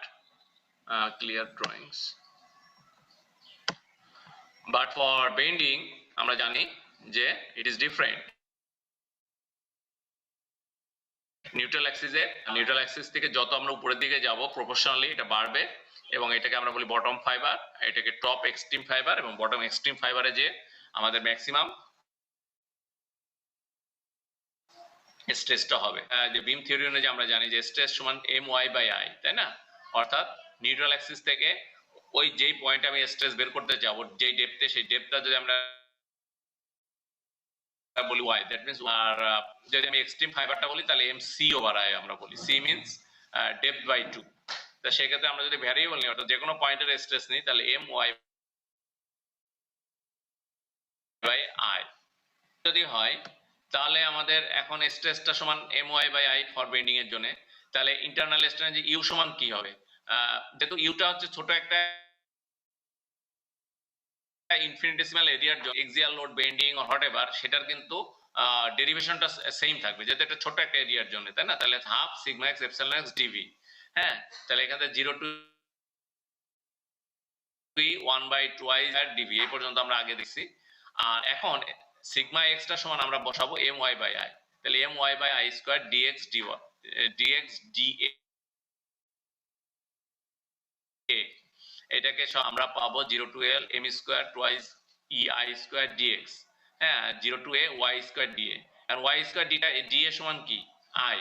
clear drawings, but for bending আমরা জানি যে it is different. Neutral Axis থেকে যত আমরা উপরের দিকে যাব প্রপোর্শনালি এটা বাড়বে, এবং এটাকে আমরা বলি বটম ফাইবার, এটাকে টপ এক্সট্রিম ফাইবার, এবং বটম এক্সট্রিম ফাইবারে যে আমাদের ম্যাক্সিমাম স্ট্রেসটা হবে। যে বিম থিওরি অনুযায়ী আমরা জানি যে স্ট্রেস সমান my/i, তাই না? অর্থাৎ নিউট্রাল অ্যাক্সিস থেকে ওই যেই পয়েন্টে আমি স্ট্রেস বের করতে যাব, যেই ডেপথে, সেই ডেপথটা যদি আমরা বলি y, দ্যাট মিন্স, আর যদি আমি এক্সট্রিম ফাইবারটা বলি তাহলে mc/i আমরা বলি, c মিন্স ডেপথ বাই 2। তো সেই ক্ষেত্রে আমরা যদি ভ্যারিয়েবল নিই, অর্থাৎ যে কোনো পয়েন্টের স্ট্রেস নিই, তাহলে my/i যদি হয়, তাহলে আমাদের এখন স্ট্রেসটা সমান my/i ফর বেন্ডিং এর জন্য। তাহলে ইন্টারনাল স্ট্রেন যে ইউ সমান কি হবে, যেহেতু ইউটা হচ্ছে ছোট একটা ইনফিনিটেসিমাল এরিয়ার জন্য axial load bending or whatever, সেটার কিন্তু ডেরিভেশনটা সেম থাকবে, যেহেতু একটা ছোট একটা এরিয়ার জন্য, তাই না? তাহলে half sigma x epsilon x d v. হ্যাঁ, তাহলে এখানে 0 টু 1/2 ডিভি এই পর্যন্ত আমরা আগে দেখছি। আর এখন সিগমা এক্স টা সমান আমরা বসাবো এম ওয়াই বাই আই। তাহলে M y by I square d x d y d x d a, এটাকে আমরা পাবো 0 to L M square twice E I square d x. হ্যাঁ, 0 to A y square d a, আর ওয়াই স্কয়ার ডিটা ডি এর সমান কি আই।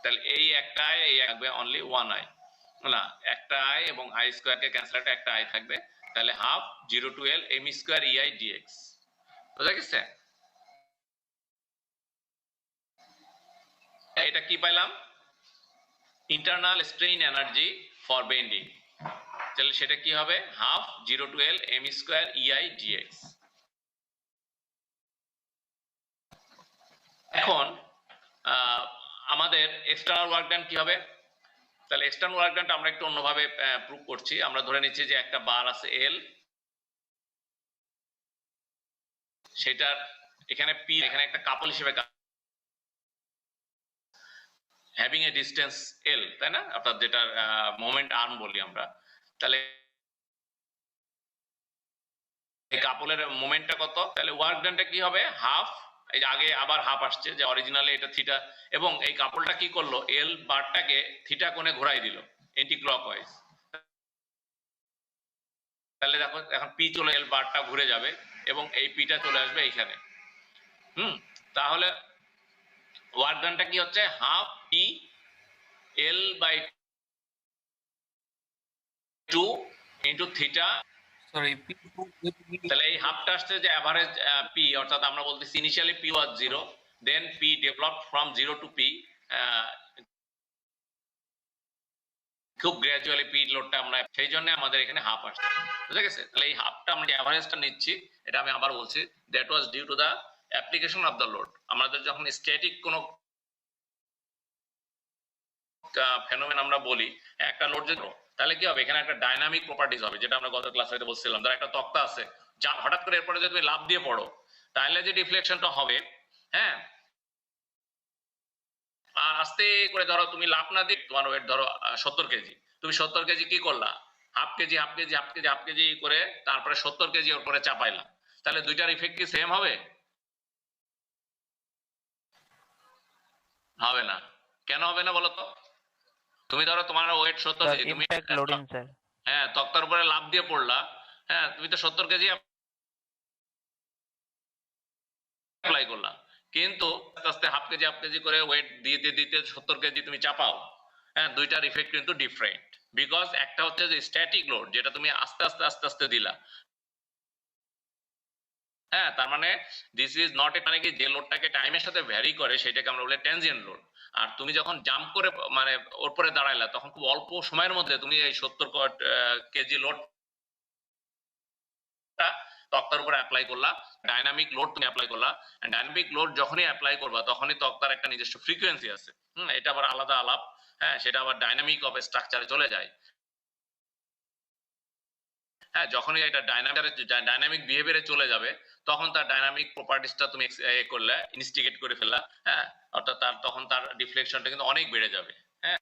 তাহলে এই একটা আই, এই থাকবে অনলি 1 আই, না একটা আই এবং আই স্কয়ার কে ক্যান্সেল করে একটা আই থাকবে। তাহলে half 0 to L M square E I d x. বুঝা গেছে? এটা কি পাইলাম? Internal strain energy for bending. তাহলে সেটা কি হবে? Half 0 to L M square E I d x. এখন আমাদের এক্সটার্নাল ওয়ার্ক ডান কি হবে? তাহলে এক্সটার্নাল ওয়ার্ক ডানটা আমরা একটু অন্যভাবে প্রুভ করছি। আমরা ধরে নিচ্ছি যে একটা বার আছে এল, সেটার এখানে পি, এখানে একটা কাপল হিসেবে হ্যাভিং এ ডিস্টেন্স এল, তাই না? অর্থাৎ যেটার মোমেন্ট আর্ম বলি আমরা। তাহলে এই কাপলের মোমেন্টটা কত? তাহলে ওয়ার্ক ডানটা কি হবে? হাফ, এই যে আগে আবার হাফ আসছে যে অরিজিনালি এটা থিটা, এবং এই কাপলটা কি করলো? এল বারটাকে থিটা কোণে ঘোরাই দিল এন্টি ক্লকওয়াইজ। তাহলে দেখো এখন পি চলে, এল বারটা ঘুরে যাবে এবং এই পিটা চলে আসবে এইখানে। তাহলে ওয়ার্ক ডানটা কি হচ্ছে? Half P L by 2 into theta. Sorry, তাহলে এই হাফটা আসছে যে এভারেজ পি, অর্থাৎ আমরা বলতেছি initially P was 0, then P developed from 0 to P, খুব গ্র্যাজুয়ালি পি লোডটা আমরা, সেই জন্য আমাদের এখানে হাফ আসছে। বুঝা গেছে? তাহলে এই হাফটা আমরা যে এভারেজটা নিচ্ছি, এটা আমি আবার বলছি, that was due to the application of the load. আমাদের যখন স্ট্যাটিক কোনো ফেনোমেন আমরা বলি, একটা লোড যে, তাহলে কি হবে? এখানে একটা ডাইনামিক প্রপার্টিজ হবে, যেটা আমরা গত ক্লাসে বলছিলাম। ধর একটা তক্তা আছে, যা হঠাৎ করে এরপরে যদি তুমি লাফ দিয়ে পড়ো, তাহলে যে ডিফ্লেকশনটা হবে, হ্যাঁ, আর আস্তে করে ধরো তুমি লাফ না দিয়ে, তোমার ওয়েট ধরো 70 কেজি, তুমি 70 কেজি কি করলা? Half KG half KG half KG half KG করে তারপরে 70 কেজি ওর পরে চাপাইলা। তাহলে দুইটার ইফেক্ট কি সেম হবে? হবে না। কেন হবে না বলো তো? তুমি ধরো তোমার ওয়েট 70 কেজি, তুমি ইমপ্যাক্ট লোডিং স্যার। হ্যাঁ তক্তার উপরে লাফ দিয়ে পড়লা, হ্যাঁ তুমি তো 70 কেজি অ্যাপ্লাই করলা, কিন্তু আস্তে আস্তে হাফ কেজি করে ওয়েট দিতে দিতে 70 কেজি তুমি চাপাও। হ্যাঁ, দুইটার ইফেক্ট কিন্তু ডিফারেন্ট, বিকজ একটা হচ্ছে যে স্ট্যাটিক লোড, যেটা তুমি আস্তে আস্তে আস্তে আস্তে দিলা। হ্যাঁ, তার মানে দিস ইজ নট এ, মানে কি যে লোডটাকে টাইমের সাথে ভ্যারি করে সেটাকে আমরা বলি ট্রানজিয়েন্ট লোড। আর তুমি যখন জাম্প করে মানে ওর পরে দাঁড়াইলা, তখন খুব অল্প সময়ের মধ্যে তুমি এই 70 কেজি লোড তক্তার উপরে অ্যাপ্লাই করলা, ডাইনামিক লোড তুমি অ্যাপ্লাই করলা। ডাইনামিক লোড যখনই অ্যাপ্লাই করবা, তখনই তক্তার একটা নিজস্ব ফ্রিকোয়েন্সি আছে। এটা আবার আলাদা আলাপ। হ্যাঁ, সেটা আবার ডাইনামিক অফ স্ট্রাকচারে চলে যায়। হ্যাঁ, যখনই এটা ডাইনামিক বিহেভিয়ারে চলে যাবে, তখন তার ডাইনামিক প্রপার্টিসটা তুমি করলে, ইনস্টিগেট করে ফেললা। হ্যাঁ, অর্থাৎ তখন তার ডিফ্লেকশনটা কিন্তু অনেক বেড়ে যাবে। হ্যাঁ,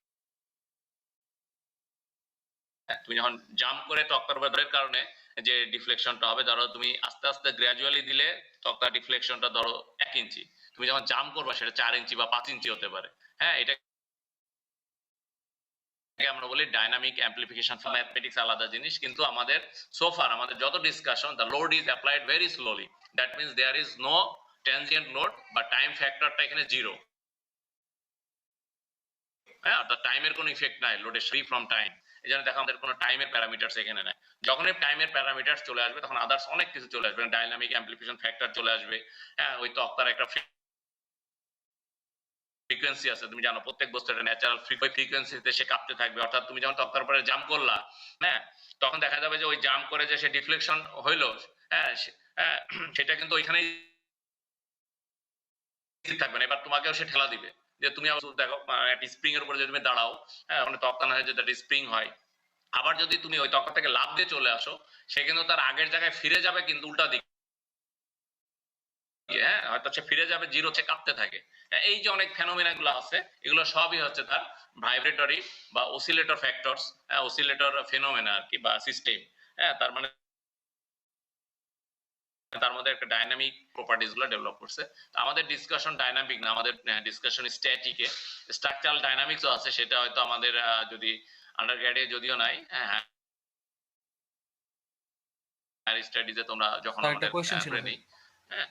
তুমি যখন জাম্প করে তক্তার উপরের কারণে যে ডিফ্লেকশনটা হবে, ধরো তুমি আস্তে আস্তে গ্র্যাজুয়ালি দিলে তক্তার ডিফ্লেকশনটা ধরো 1 ইঞ্চি, তুমি যখন জাম্প করবা সেটা 4 ইঞ্চি বা 5 ইঞ্চি হতে পারে। হ্যাঁ, এটা আমরা বলি ডাইনামিক অ্যাম্পলিফিকেশন। ম্যাথমেটিক্স আলাদা জিনিস, কিন্তু আমাদের সোফার আমাদের যত discussion, the load is applied very slowly, that means there is no transient load, বা টাইম ফ্যাক্টরটা এখানে 0। হ্যাঁ, অর্থাৎ টাইমের কোনো ইফেক্ট নাই, লোডে ফ্রি ফ্রম টাইম। এই জন্য দেখো আমাদের কোনো টাইমের প্যারামিটারস এখানে নাই। যখনই টাইমের প্যারামিটারস চলে আসবে, তখন আদার্স অনেক কিছু চলে আসবে, ডাইনামিক অ্যাম্পলিফিকেশন ফ্যাক্টর চলে আসবে। হ্যাঁ, ওই তক্তার একটা ফ্রিকোয়েন্সি আছে, তুমি জানো প্রত্যেক বস্তু একটা ন্যাচারাল ফ্রিকোয়েন্সিতে সে কাঁপতে থাকবে। অর্থাৎ তুমি যখন তক্তার উপরে জাম্প করলা, হ্যাঁ, তখন দেখা যাবে যে ওই জাম্প করে যে সে ডিফ্লেকশন হইলো, হ্যাঁ সেটা কিন্তু ওইখানেই থাকবে না। এবার তোমাকেও সে ঠেলা দিবে, যে তুমি দেখো একটা স্প্রিং এর উপরে যদি তুমি দাঁড়াও, হ্যাঁ, ওখানে তক্তা না হয় যে স্প্রিং হয়, আবার যদি তুমি ওই তক্তা থেকে লাফ দিয়ে চলে আসো, সে কিন্তু তার আগের জায়গায় ফিরে যাবে, কিন্তু উল্টা দিকে। হ্যাঁ হয়তো সে ফিরে যাবে জিরো থেকে কাঁপতে থাকে। এই যে অনেক ফেনোমেনা গুলো আছে এগুলো সবই হচ্ছে তার ভাইব্রেটরি বা অসিলেটর ফ্যাক্টরস, অসিলেটর ফেনোমেনা আর কি বা সিস্টেম। হ্যাঁ তার মানে তার মধ্যে একটা ডাইনামিক প্রপার্টিজ গুলো ডেভেলপ করছে। আমাদের ডিসকাশন ডাইনামিক না, আমাদের ডিসকাশন স্ট্যাটিকে। স্ট্রাকচারাল ডাইনামিক্সও আছে, সেটা হয়তো আমাদের যদি আন্ডারগ্রেডে যদিও নাই, হ্যাঁ হায়ার স্টাডিজে তোমরা যখন স্যার একটা আমাদের কোয়েশ্চেন ছিল রেডি। হ্যাঁ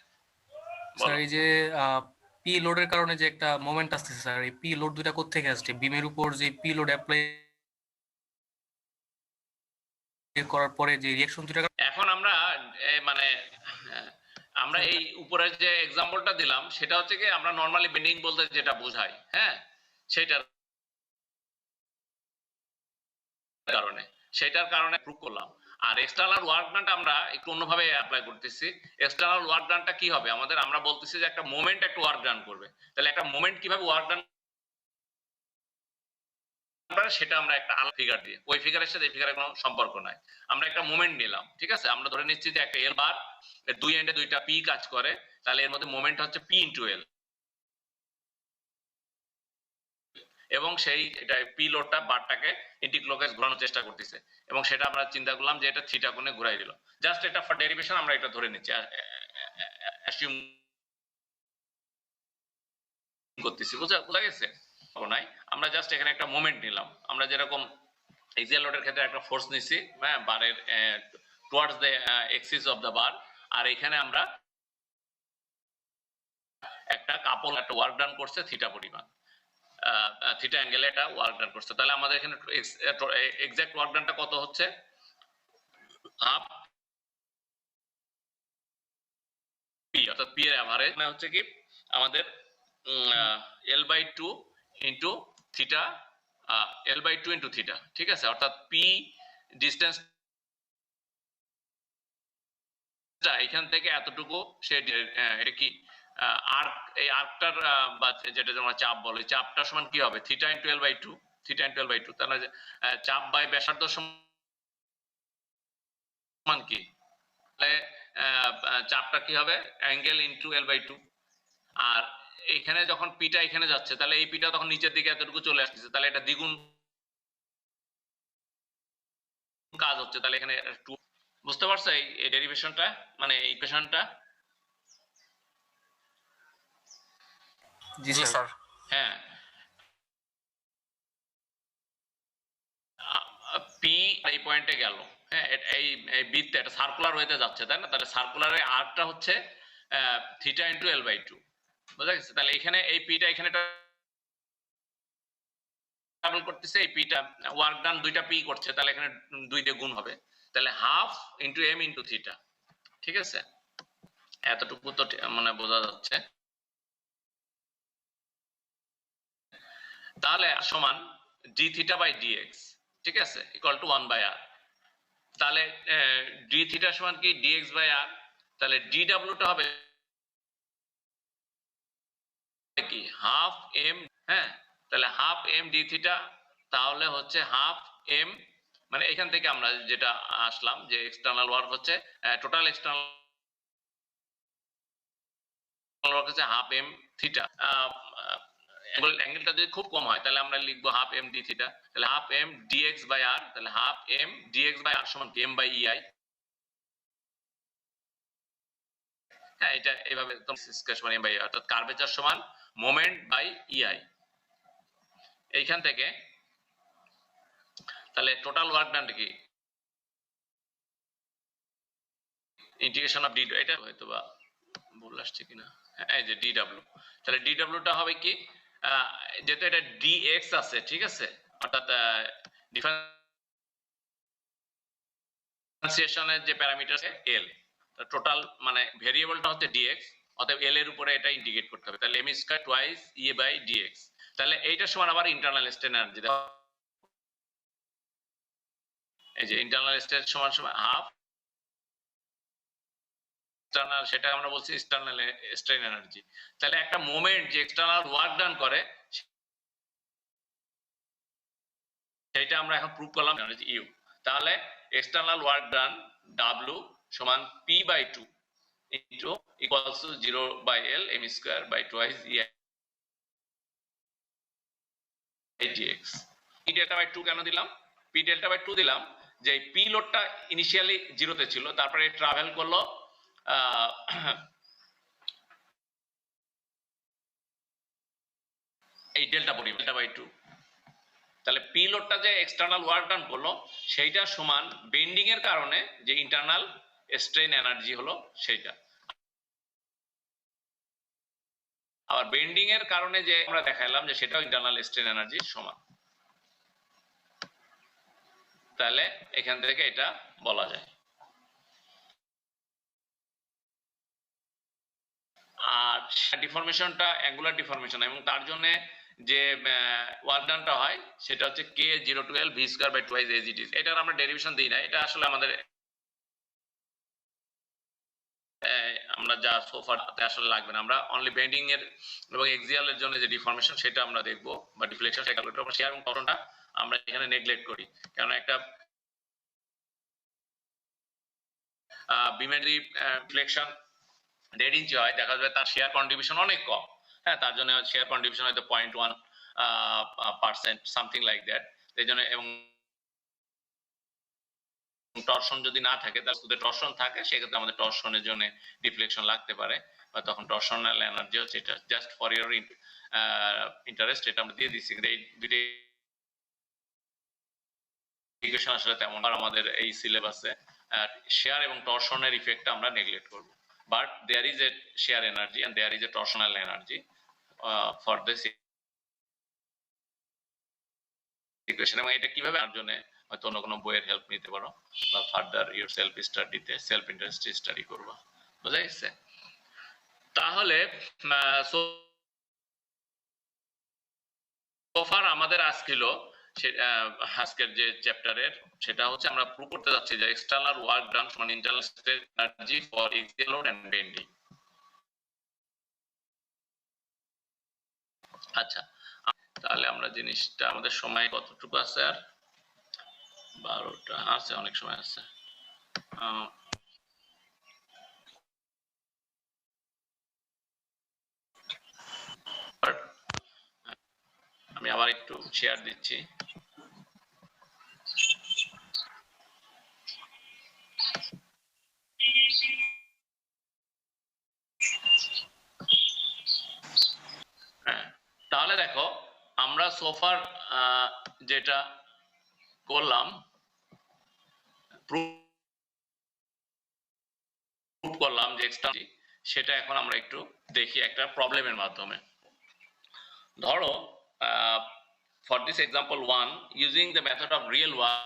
স্যার, বলো। এই যে পি লোডের কারণে যে একটা মোমেন্ট আসতেছে স্যার, এই পি লোড দুটা কোত্থেকে আসছে? বিমের উপর যে পি লোড অ্যাপ্লাই করার পরে যে রিঅ্যাকশন দুটা এখন আমরা মানে আমরা এই উপরের যে এক্সাম্পলটা দিলাম সেটা হচ্ছে কি আমরা নরমালি বেন্ডিং বলতে যেটা বোঝাই, হ্যাঁ সেটার কারণে প্রুভ করলাম। আর এক্সটার্নাল ওয়ার্ক ডানটা আমরা একটু অন্যভাবে অ্যাপ্লাই করতেছি। এক্সটার্নাল ওয়ার্ক ডানটা কি হবে আমাদের, আমরা বলতেছি যে একটা মোমেন্ট একটা ওয়ার্ক ডান করবে, তাহলে একটা মোমেন্ট কিভাবে ওয়ার্ক ডান সেটা আমরা একটা আলাদা ফিগার দিয়ে, ওই ফিগারের সাথে এই ফিগারের কোনো সম্পর্ক নাই। আমরা একটা মোমেন্ট নিলাম, ঠিক আছে, আমরা ধরে নিচ্ছি যে একটা এল বার, এর দুই এন্ডে দুইটা পি কাজ করে, তাহলে এর মধ্যে মোমেন্ট হচ্ছে পি ইন্টু এল, এবং সেই এটা পি লোডটা বারটাকে এন্টিক্লকওয়াইজ ঘোরানোর চেষ্টা করতেছে, এবং সেটা আমরা চিন্তা করলাম যে এটা থিটা কোণে ঘুরাই দিল। জাস্ট এটা ফর ডেরিভেশন আমরা এটা ধরে নিচ্ছি, অ্যাসিউম করতেছি। বোঝা গেছে? নাই, আমরা জাস্ট এখানে একটা মোমেন্ট নিলাম, আমরা যেরকম এক্সিয়াল লোডের ক্ষেত্রে একটা ফোর্স নিছি, হ্যাঁ বারের towards the axis of the bar, আর এখানে আমরা একটা কাপল একটা ওয়ার্ক ডান করছে থিটা পরিমাণ, থিটা অ্যাঙ্গেলে এটা ওয়ার্ক ডান করছে। তাহলে আমাদের এখানে এক্সাক্ট ওয়ার্ক ডানটা কত হচ্ছে, হাফ পি, অর্থাৎ পি এর এভারেজ মানে হচ্ছে কি আমাদের L/2 into theta, L/2 into theta, ঠিক আছে, অর্থাৎ পি ডিস্টেন্স এখান থেকে এতটুকু সে এটা কি আর্ক, এই আর্কটার বা যেটা তোমরা চাপ বলো, চাপটার সমান কি হবে, theta into L/2, theta into L/2, তার মানে চাপ বাই ব্যাসার্ধ সমান কি, তাহলে চাপটা কি হবে, অ্যাঙ্গেল ইন্টু L/2। আর এখানে যখন পিটা এখানে যাচ্ছে তাহলে এই পিটা তখন নিচের দিকে এতটুকু চলে আসছে, তাহলে এটা দ্বিগুণ কাজ হচ্ছে, তাহলে এখানে বুঝতে পারছো এই ডেরিভেশনটা, মানে এই ইকুয়েশনটা? জি স্যার। হ্যাঁ, পি এই পয়েন্টে গেল, হ্যাঁ এই বৃত্তে এটা সার্কুলার ওয়েতে যাচ্ছে, তাই না, তাহলে সার্কুলারের আর্কটা হচ্ছে থিটা ইন্টু L/2, বুঝা গেছে? তাহলে এখানে এই পিটা এখানে ট্রাভেল করতেছে, এই পিটা ওয়ার্ক ডান দুইটা পি করছে, তাহলে এখানে 2 দিয়ে গুণ হবে, তাহলে half into M into theta, ঠিক আছে, এতটুকু তো মানে বোঝা যাচ্ছে। তাহলে সমান ডি থিটা বাই ডিএক্স, ঠিক আছে, ইকুয়াল টু 1/r। তাহলে ডি থিটা সমান কি ডিএক্স বাই আর, তাহলে ডিডব্লিউটা হবে কি হাফ এম, হ্যাঁ তাহলে হাফ এম ডি থিটা, তাহলে হচ্ছে হাফ এম, মানে এখান থেকে আমরা যেটা আসলাম যে এক্সটার্নাল ওয়ার্ক হচ্ছে টোটাল এক্সটার্নাল ওয়ার্ক হচ্ছে হাফ এম থিটা, অ্যাঙ্গেলটা যদি খুব কম হয় তাহলে আমরা লিখবো হাফ এম ডি থিটা, তাহলে হাফ এম ডিএক্স বাই আর, তাহলে হাফ এম ডিএক্স বাই আর সমান এম বাই ইআই। হ্যাঁ এটা এইভাবে সমান এম বাই ইআই, অর্থাৎ কার্ভেচার সমান মোমেন্ট বাই ইআই। এইখান থেকে তাহলে টোটাল ওয়ার্ক ডান কি ইন্টিগ্রেশন অফ ডি, এটা হয়তো বা ভুল আসছে কিনা, এই যে ডিডব্লিউ, তাহলে ডিডব্লিউটা হবে কি, যেহেতু এটা ডিএক্স আছে, ঠিক আছে, অর্থাৎ ডিফারেন্সিয়েশনের যে প্যারামিটার আছে এল, টোটাল মানে ভেরিয়েবলটা হচ্ছে ডিএক্স, অতএব এল এর উপরে এটা ইন্টিগ্রেট করতে হবে, তাহলে M square twice E by d x, তাহলে এইটার সমান আবার ইন্টারনাল স্ট্রেন এনার্জি, এই যে ইন্টারনাল স্ট্রেন সমান সমান হাফ এক্সটার্নাল, সেটা আমরা বলছি এক্সটার্নাল স্ট্রেন এনার্জি। তাহলে একটা মোমেন্ট যে এক্সটার্নাল ওয়ার্ক ডান করে সেটা আমরা এখন প্রুভ করলাম ইউ, তাহলে এক্সটার্নাল ওয়ার্ক ডান ডাব্লিউ সমান P by 2, into equals to 0 by L m square by twice E I dx. P delta by 2 কেন দিলাম? P delta by 2 দিলাম যে P লোডটা ইনিশিয়ালি 0 তে ছিল, তারপরে ট্রাভেল করলো এই ডেল্টা পরিমাণ ডেল্টা বাই 2। তাহলে পি লোডটা যে এক্সটার্নাল ওয়ার্ক ডান করলো সেইটা সমান বেন্ডিং এর কারণে যে ইন্টারনাল স্ট্রেন এনার্জি হলো সেইটা। আর বেন্ডিং এর কারণে যে আমরা দেখাইলাম যে সেটাও ইন্টারনাল স্ট্রেন এনার্জি সমান। তাহলে এখান থেকে এটা বলা যায়। আর ডিফরমেশনটা অ্যাঙ্গুলার ডিফরমেশন, এবং তার জন্য যে ওয়ার্ক ডানটা হয় সেটা হচ্ছে কে 0 to L v square by twice as it is. এটার আমরা ডেরিভেশন দিই না, এটা আসলে আমাদের আমরা যা সোফাতে আসলে লাগবে না। আমরা অনলি বেন্ডিং এর এবং এক্সিয়াল এর জন্য যে ডিফরমেশন সেটা আমরা দেখব, বা ডিফ্লেকশন সেটা ক্যালকুলেট করব। শেয়ার এবং টর্শনটা আমরা এখানে নেগলেক্ট করি, কারণ একটা বিমের ডিফ্লেকশন 1.5 ইঞ্চি হয়, দেখা যাবে তার শেয়ার কন্ট্রিবিউশন অনেক কম। হ্যাঁ, তার জন্য শেয়ার কন্ট্রিবিউশন হয়তো 0.1% সামথিং লাইক দ্যাট। এই জন্য, এবং টর্শন যদি না থাকে, তাহলে যদি টর্শন থাকে সেক্ষেত্রে আমাদের টর্শনের জন্য ডিফ্লেকশন লাগতে পারে, বা তখন টর্শনাল এনার্জি হচ্ছে এটা। জাস্ট ফর ইউর ইন্টারেস্ট এটা আমরা দিয়ে দিচ্ছি, কিন্তু এই দুইটা ইকুয়েশন আসলে তেমন আর আমাদের এই সিলেবাসে শেয়ার এবং টর্শনের ইফেক্টটা আমরা নেগলেক্ট করব। But there is a shear energy and there is a torsional energy for this equation. এবং এটা কিভাবে আর জন্য হয়তো অন্য কোনো বইয়ের হেল্প নিতে পারো, বা ফার্দার ইউর সেলফ স্টাডিতে সেলফ ইন্টারেস্ট স্টাডি করবা। বুঝা গেছে? তাহলে সোফার আমাদের আজকের যে চ্যাপ্টারের সেটা হচ্ছে আমরা প্রুভ করতে যাচ্ছি যে এক্সটার্নাল ওয়ার্ক ডান সমান internal strain energy for axial load and bending. আচ্ছা, তাহলে আমরা জিনিসটা, আমাদের সময় কতটুকু আছে? আর 12টা আছে, অনেক সময় আছে। আমি আবার একটু শেয়ার দিচ্ছি। তাহলে দেখো, আমরা সোফার যেটা করলাম প্রুভ করলাম যে এক্সটার্নাল, সেটা এখন আমরা একটু দেখি একটা প্রবলেমের মাধ্যমে। ধরো for this example 1, using the method of real work,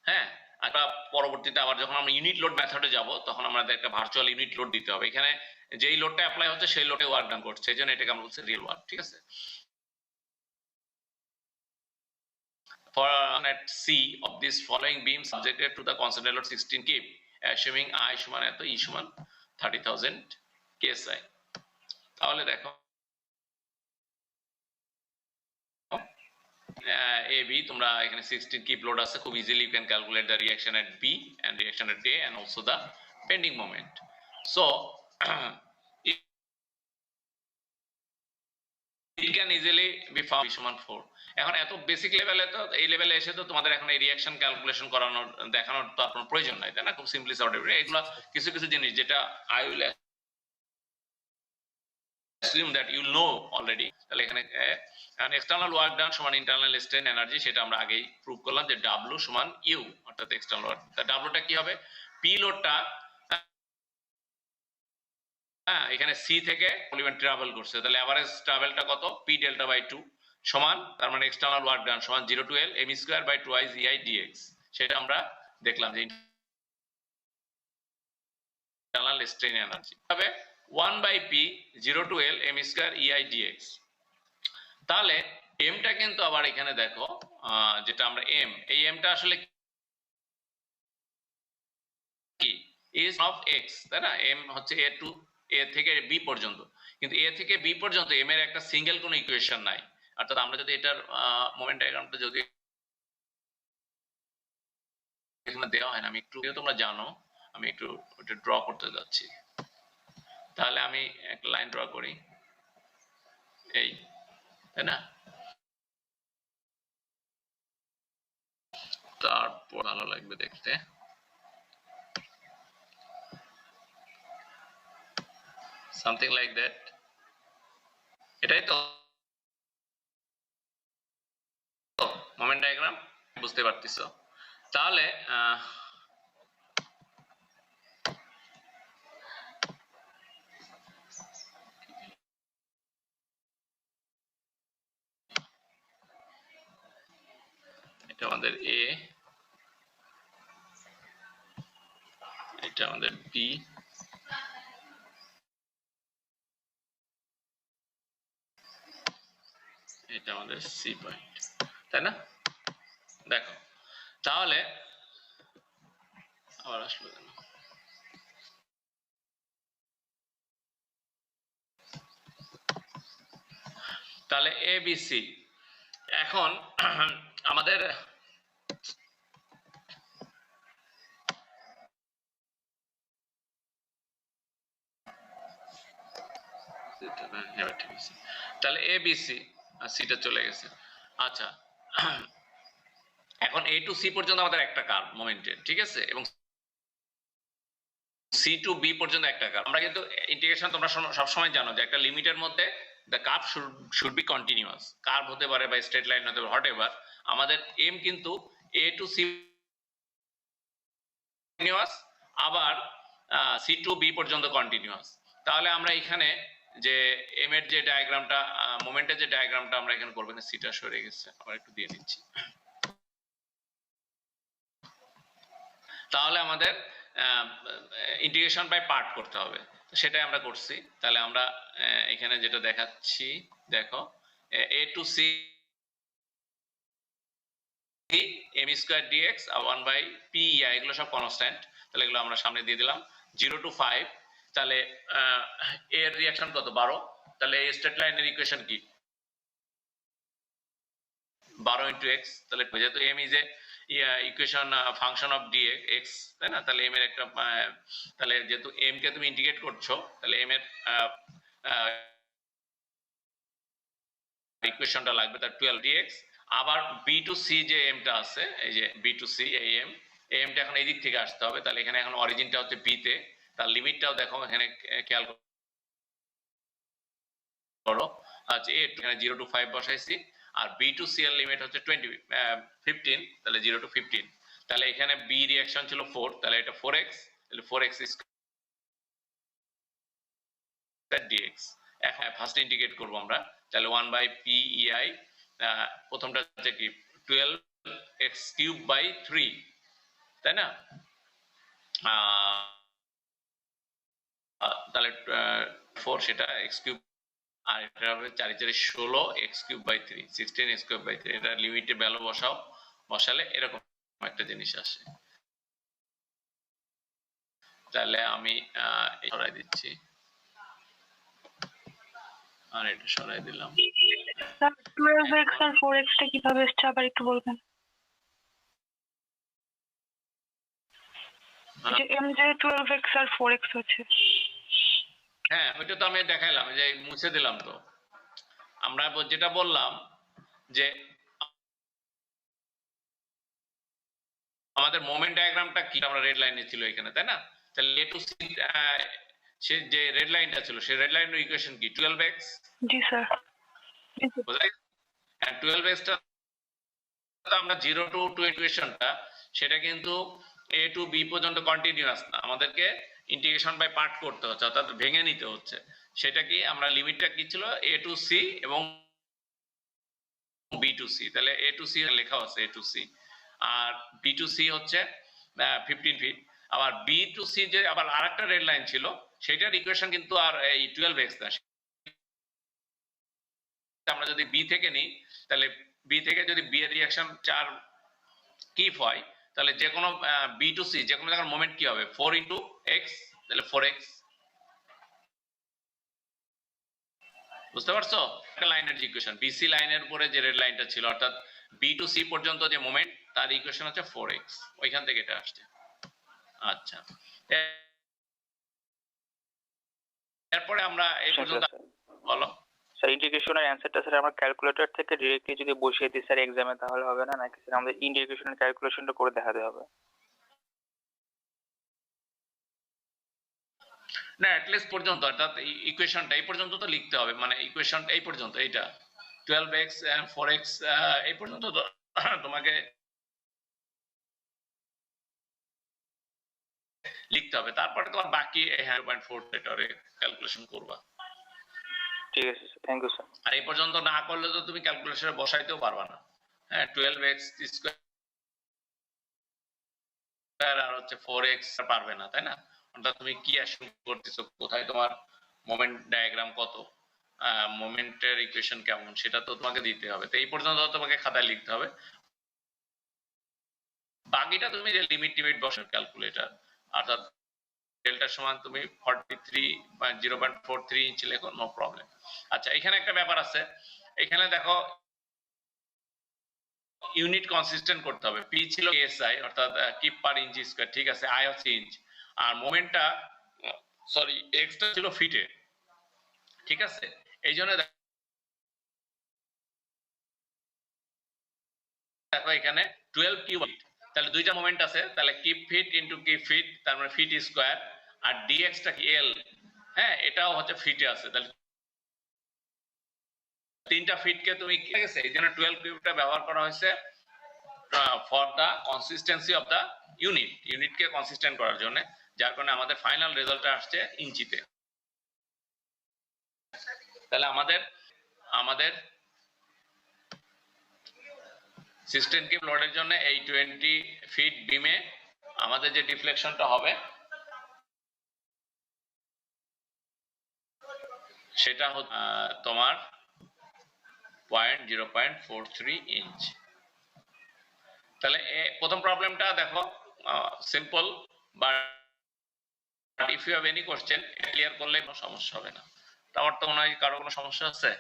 হ্যাঁ, আমরা পরবর্তীতে আবার যখন আমরা ইউনিট লোড মেথডে যাব তখন আমাদের একটা ভার্চুয়াল ইউনিট লোড দিতে হবে। এখানে যেই লোডটা অ্যাপ্লাই হচ্ছে সেই লোডে ওয়ার্ক ডান করছে, এই জন্য এটাকে আমরা বলছি রিয়েল ওয়ার্ক। ঠিক আছে? For at C of this following beam subjected to the constant load 16 kV, assuming I সমান এত, E সমান 30,000 KSI। তাহলে দেখো AB, তোমরা এখানে 16 kV লোড আছে, খুব easily you can calculate the reaction at B and reaction at A and also the bending moment. So it can easily be found সমান 4। এখন এত বেসিক লেভেলে, তো এই লেভেলে এসে তো তোমাদের এখন এই রিঅ্যাকশন ক্যালকুলেশন করানোর দেখানোর তো আপনার প্রয়োজন নাই, তাই না? খুব সিম্পলি সর্টেড। এগুলো কিছু কিছু জিনিস যেটা I will assume that you know already। তাহলে এখানে এক্সটার্নাল ওয়ার্ক ডান সমান ইন্টারনাল স্ট্রেন এনার্জি, সেটা আমরা আগেই প্রুভ করলাম যে W সমান U, অর্থাৎ এক্সটার্নাল ওয়ার্ক। তা Wটা কি হবে? পি লোডটা এখানে সি থেকে পরিমাণ ট্রাভেল করছে, তাহলে এভারেজ ট্রাভেলটা কত? পি ডেল্টা বাই 2 সমান, তার মানে এক্সটার্নাল ওয়ার্ক ডান সমান 0 to L m square by twice EI dx। সেটা আমরা দেখলাম যে ইন্টারনাল স্ট্রেন এনার্জি হবে 1 by P 0 to L m square EI dx। তাহলে এমটা কিন্তু আবার এখানে দেখো, যেটা আমরা এম, এই এমটা আসলে কি? is of x, তাই না? এম হচ্ছে এ থেকে বি পর্যন্ত, কিন্তু এ থেকে বি পর্যন্ত এম এর একটা সিঙ্গেল কোনো ইকুয়েশন নাই। অর্থাৎ আমরা যদি এটার মোমেন্ট ডায়াগ্রামটা যদি এখানে দেওয়া হয় না, আমি একটু তোমরা জানো আমি একটু ওটা ড্র করতে যাচ্ছি। তাহলে আমি একটা লাইন ড্র করি, এই, তাই না? তারপর ভালো লাগবে দেখতে, সামথিং লাইক দ্যাট। এটাই তো মোমেন্ট ডায়াগ্রাম, বুঝতে পারতেছো? তাহলে এটা আমাদের এ, এটা আমাদের বি, এটা আমাদের সি পয়েন্ট, তাই না? দেখো তাহলে আবার আসলো কেন? তাহলে এ বি সি, এখন আমাদের তাহলে এ বি সি আর সিটা চলে গেছে। আচ্ছা, এখন এ টু সি পর্যন্ত আমাদের একটা কার্ভ মোমেন্টের, ঠিক আছে, এবং সি টু বি পর্যন্ত একটা কার্ভ। আমরা কিন্তু ইন্টিগ্রেশন তোমরা সবসময় জানো যে একটা লিমিটের মধ্যে the curve should be continuous, curve হতে পারে বা স্ট্রেট লাইন হতে পারে, হোয়াট এভার। আমাদের এম কিন্তু এ টু সি কন্টিনিউয়াস, আবার সি টু বি পর্যন্ত কন্টিনিউয়াস। তাহলে আমরা এখানে যে এম এর যে ডায়াগ্রামটা, মোমেন্টের যে ডায়াগ্রামটা আমরা এখানে করবো, সিটা সরে গেছে, আবার একটু দিয়ে দিচ্ছি। তাহলে আমাদের ইন্টিগ্রেশন বাই পার্ট করতে হবে, সেটাই আমরা করছি। তাহলে আমরা এখানে যেটা দেখাচ্ছি, দেখো A two C M square DX আর 1/p এগুলো সব কনস্ট্যান্ট, তাহলে এগুলো আমরা সামনে দিয়ে দিলাম। 0 to 5, তাহলে এর রিঅ্যাকশন কত? 12। তাহলে এই স্ট্রেট লাইনের ইকুয়েশন কি? 12 into x। তাহলে যেহেতু m is a equation function of dx, তাই না? তাহলে m এর একটা, তাহলে যেহেতু m কে তুমি ইন্টিগ্রেট করছো, তাহলে m এর ইকুয়েশনটা লাগবে তার 12 dx। আবার b to c যে m টা আছে, এই যে b to c এই m টা এখন এই দিক থেকে আসতে হবে। তাহলে এখানে এখন অরিজিনটা হচ্ছে b তে, তার লিমিটটাও দেখো এখানে খেয়াল করো। আচ্ছা, এখানে 0 to 5 বসাইছি, আর বি টু সি এর লিমিট হচ্ছে 15, তাহলে 0 to 15। তাহলে এখানে বি রিঅ্যাকশন ছিল 4, তাহলে এটা 4x, তাহলে 4x স্কয়ার dx। এখন ফার্স্ট ইন্টিগ্রেট করব আমরা, তাহলে 1/p/ei, প্রথমটা হচ্ছে কি 12x³/3, তাই না? তাহলে 4 সেটা x³ আর এটা হবে 4 × 4 = 16 x³/3, 16 x³/3। এটা লিমিটে ভ্যালু বসাও, বসালে এরকম একটা জিনিস আসে। তাহলে আমি সরাই দিচ্ছি, আর এটা সরাই দিলাম। স্যার 12x আর 4x টা কিভাবে এসছে আবার একটু বলবেন? যে m যে 12x আর 4x হচ্ছে। হ্যাঁ, ওইটা তো আমি দেখাইলাম, যে মুছে দিলাম। তো আমরা যেটা বললাম যে আমাদের মোমেন্ট ডায়াগ্রামটা কি, আমরা রেড লাইনে ছিল এখানে, তাই না? তাহলে এ টু সি সে যে রেড লাইনটা ছিল, সেই রেড লাইনের ইকুয়েশন কি? 12x। জি স্যার। বুঝাই? হ্যাঁ, 12x টা আমরা 0 to 2 ইকুয়েশনটা, সেটা কিন্তু a to b পর্যন্ত কন্টিনিউয়াস না, আমাদেরকে ইন্টিগ্রেশন বাই পার্ট করতে হচ্ছে, অর্থাৎ ভেঙে নিতে হচ্ছে। সেটা কি, আমরা লিমিটটা কি ছিল? a to c এবং b to c। তাহলে a to c লেখা আছে a to c, R b to c হচ্ছে 15 ফিট। আবার b to c যে আবার আরেকটা রেড লাইন ছিল, সেটার ইকুয়েশন কিন্তু আর এই 12x না। আমরা যদি b থেকে নিই, তাহলে b থেকে যদি b এর রিঅ্যাকশন 4 কিপ হয়, তাহলে যে কোনো b to c যে কোনো জায়গার মোমেন্ট কি হবে? 4 × x, তাহলে 4x। বুঝতে পারছো? একটা লাইনের ইকুয়েশন, BC লাইনের উপরে যে রেড লাইনটা ছিল, অর্থাৎ বি টু সি পর্যন্ত যে মোমেন্ট তার ইকুয়েশন হচ্ছে 4x, ওইখান থেকে এটা আসছে। আচ্ছা, এরপরে আমরা এই পর্যন্ত বলো। স্যার ইন্টিগ্রেশনের অ্যান্সারটা স্যার আমরা ক্যালকুলেটর থেকে ডিরেক্টলি যদি বসিয়ে দিই স্যার এক্সামে তাহলে হবে না, নাকি স্যার আমাদের ইন্টিগ্রেশনের ক্যালকুলেশনটা করে দেখাতে হবে? না, অ্যাটলিস্ট পর্যন্ত, অর্থাৎ ইকুয়েশনটা এই পর্যন্ত তো লিখতে হবে, মানে ইকুয়েশন এই পর্যন্ত, এইটা 12x 4x এই পর্যন্ত তো তোমাকে লিখতে হবে, তারপরে তোমার বাকি 0.4 এটারে ক্যালকুলেশন করবা। ঠিক আছে স্যার, থ্যাংক ইউ স্যার। আর এই পর্যন্ত না করলে তো তুমি ক্যালকুলেশনে বসাইতেও পারবা না। হ্যাঁ, 12x স্কয়ার আর হচ্ছে 4x পারবে না, তাই না? অর্থাৎ তুমি কি অ্যাসিউম করতেছো, কোথায় তোমার মোমেন্ট ডায়াগ্রাম কত, মোমেন্টের ইকুয়েশন কেমন, সেটা তো তোমাকে দিতে হবে। তো এই পর্যন্ত তোমাকে খাতায় লিখতে হবে। বাকিটা তুমি যে লিমিট টিমিট বসো ক্যালকুলেটর, অর্থাৎ ডেল্টা সমান তুমি 0.43 ইঞ্চ লেখো, নো প্রবলেম। আচ্ছা, এখানে একটা ব্যাপার আছে, এখানে দেখো ইউনিট কনসিস্টেন্ট করতে হবে। পি ছিল কেএসআই, অর্থাৎ কিপ পার ইঞ্চ স্কয়ার, ঠিক আছে, আই হচ্ছে ইঞ্চ, আর মোমেন্টটা সরি এক্সটা ছিল ফিটে, ঠিক আছে। এই জন্য দেখো এখানে 12 কিউব, তাহলে দুইটা মোমেন্ট আছে, তাহলে kip feet into kip feet, তার মানে ফিট স্কয়ার, আর ডিএক্স টা কি এল, হ্যাঁ এটাও হচ্ছে ফিটে আছে, তাহলে তিনটা ফিটকে তুমি, ঠিক আছে, এই জন্য 12 কিউবটা ব্যবহার করা হয়েছে for the consistency of the ইউনিটকে কনসিস্টেন্ট করার জন্য, যার কারণে আমাদের ফাইনাল রেজাল্টটা আসছে ইঞ্চিতে। তাহলে আমাদের সিস্টেম কিপ লোডের জন্য এই 20 ফিট বিমে আমাদের যে ডিফ্লেকশনটা হবে সেটা তোমার 0.43 ইঞ্চ। তাহলে প্রথম প্রবলেমটা দেখো simple, but if you have any question clear করলে কোনো সমস্যা হবে না। আমার তো মনে হয় কারো কোনো সমস্যা আছে?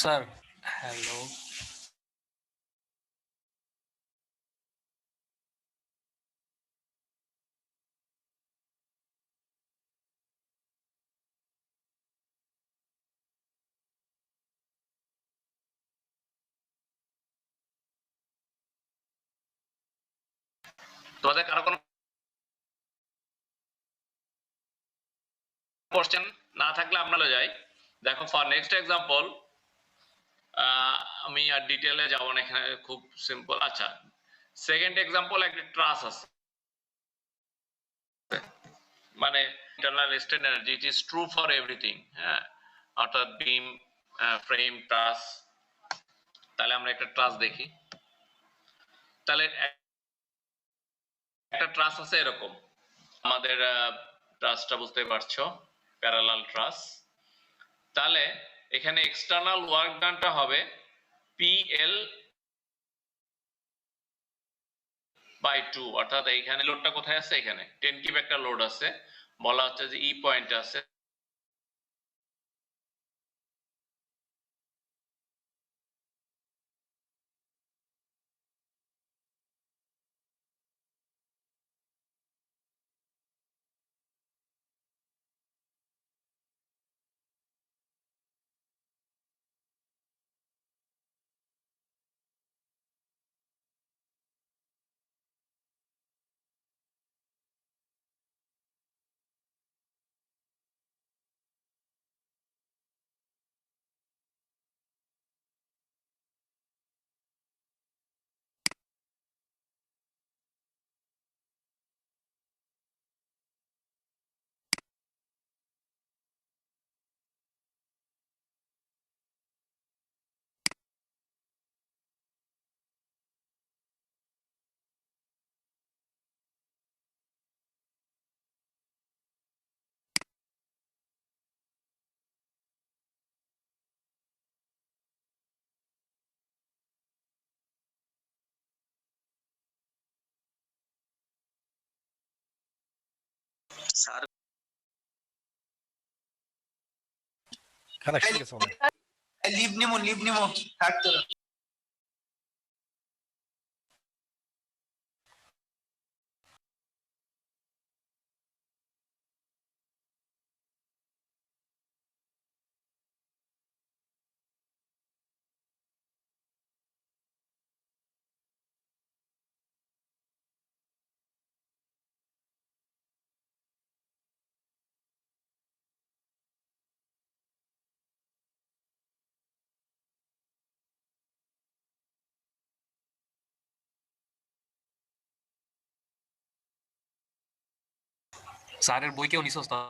স্যার হ্যালো, তোমাদের কারো কোনো কোশ্চেন না থাকলে আমরা যাই। দেখো ফর নেক্সট এক্সাম্পল, আমি আর ডিটেইলে যাব না, এখানে খুব সিম্পল। আচ্ছা, সেকেন্ড এক্সাম্পল, একটা ট্রাস আছে, মানে internal strain energy it is true for everything, হ্যাঁ, অর্থাৎ বিম, ফ্রেম, ট্রাস। তাহলে আমরা একটা ট্রাস দেখি। তাহলে একটা ট্রাস আছে এরকম, আমাদের ট্রাসটা বুঝতে পারছো, প্যারালাল ট্রাস। তাহলে এখানে এক্সটার্নাল ওয়ার্ক ডানটা হবে PL বাই 2, অর্থাৎ এইখানে লোডটা কোথায় আছে, এখানে 10 কিপ একটা লোড আছে, বলা হচ্ছে যে ই পয়েন্ট আছে, স্যার কানেকশন গেছে মনে হয়। লিভ নিমো থাকতো স্যারের বই কেউ নিছস তারা?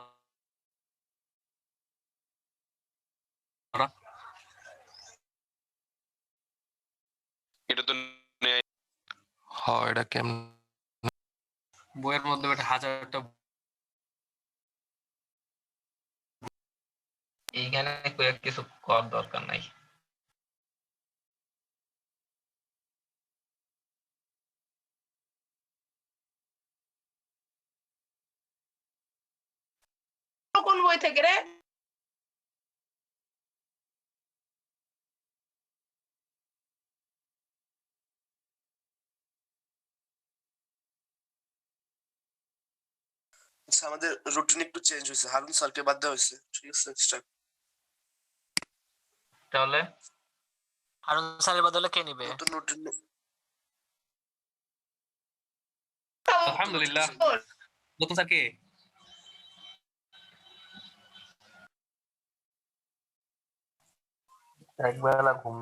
এটা তো হয়, এটা কেমন? বইয়ের মধ্যে একটা 1000টা এইখানে কয়েক কিছু করার দরকার নাই। কোন বই থেকে রে? আচ্ছা আমাদের রুটিন একটু চেঞ্জ হয়েছে, হারুন স্যারকে বাদ দেওয়া হয়েছে, ঠিক আছে এক্সট্রা। তাহলে হারুন স্যারের বদলে কে নিবে? নতুন রুটিন আলহামদুলিল্লাহ। নতুন স্যার কে? একবেলা ঘুম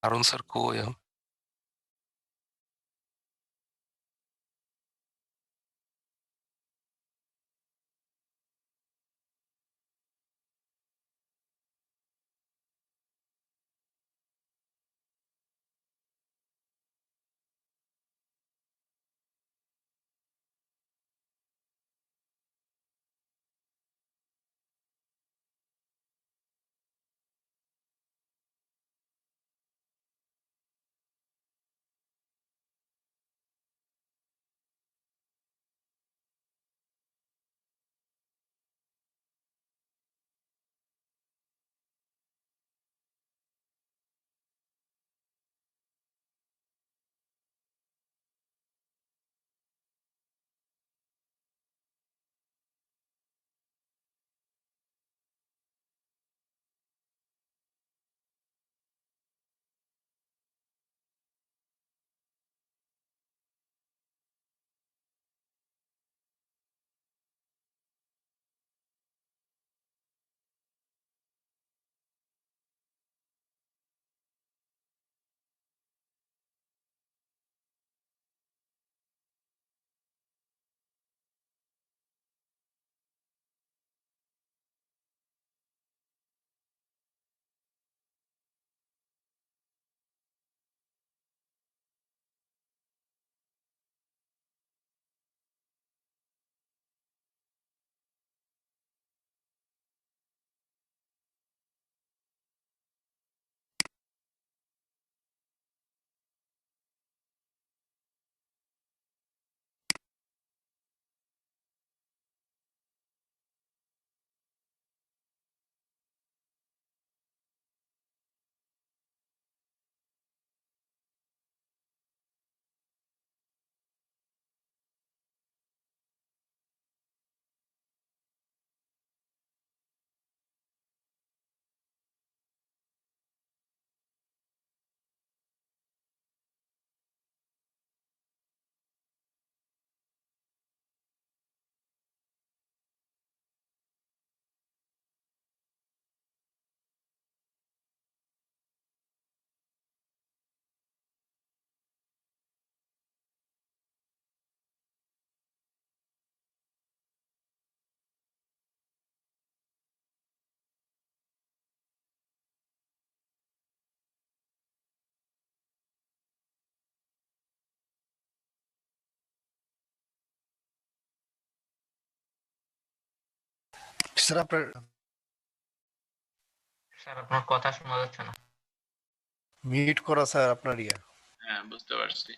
হারুন স্যার কই? স্যার আপনার স্যার আপনার কথা শোনা যাচ্ছে না। মিউট করা স্যার আপনার ইয়া। হ্যাঁ বুঝতে পারছি।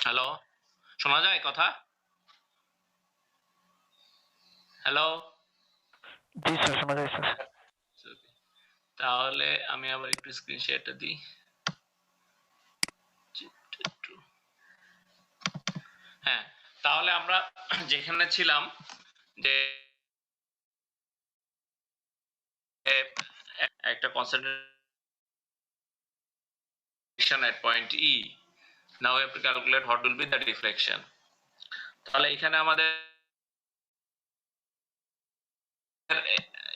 হ্যালো, শোনা যায় কথা? হ্যালো, জি স্যার, শোনা যায় স্যার। তাহলে আমি আবার একটু স্ক্রিন শেয়ারটা দিই। হ্যাঁ, তাহলে আমরা যেখানে ছিলাম যে একটা concentration at point E. Now we have to calculate what will be the deflection. তাহলে এখানে আমাদের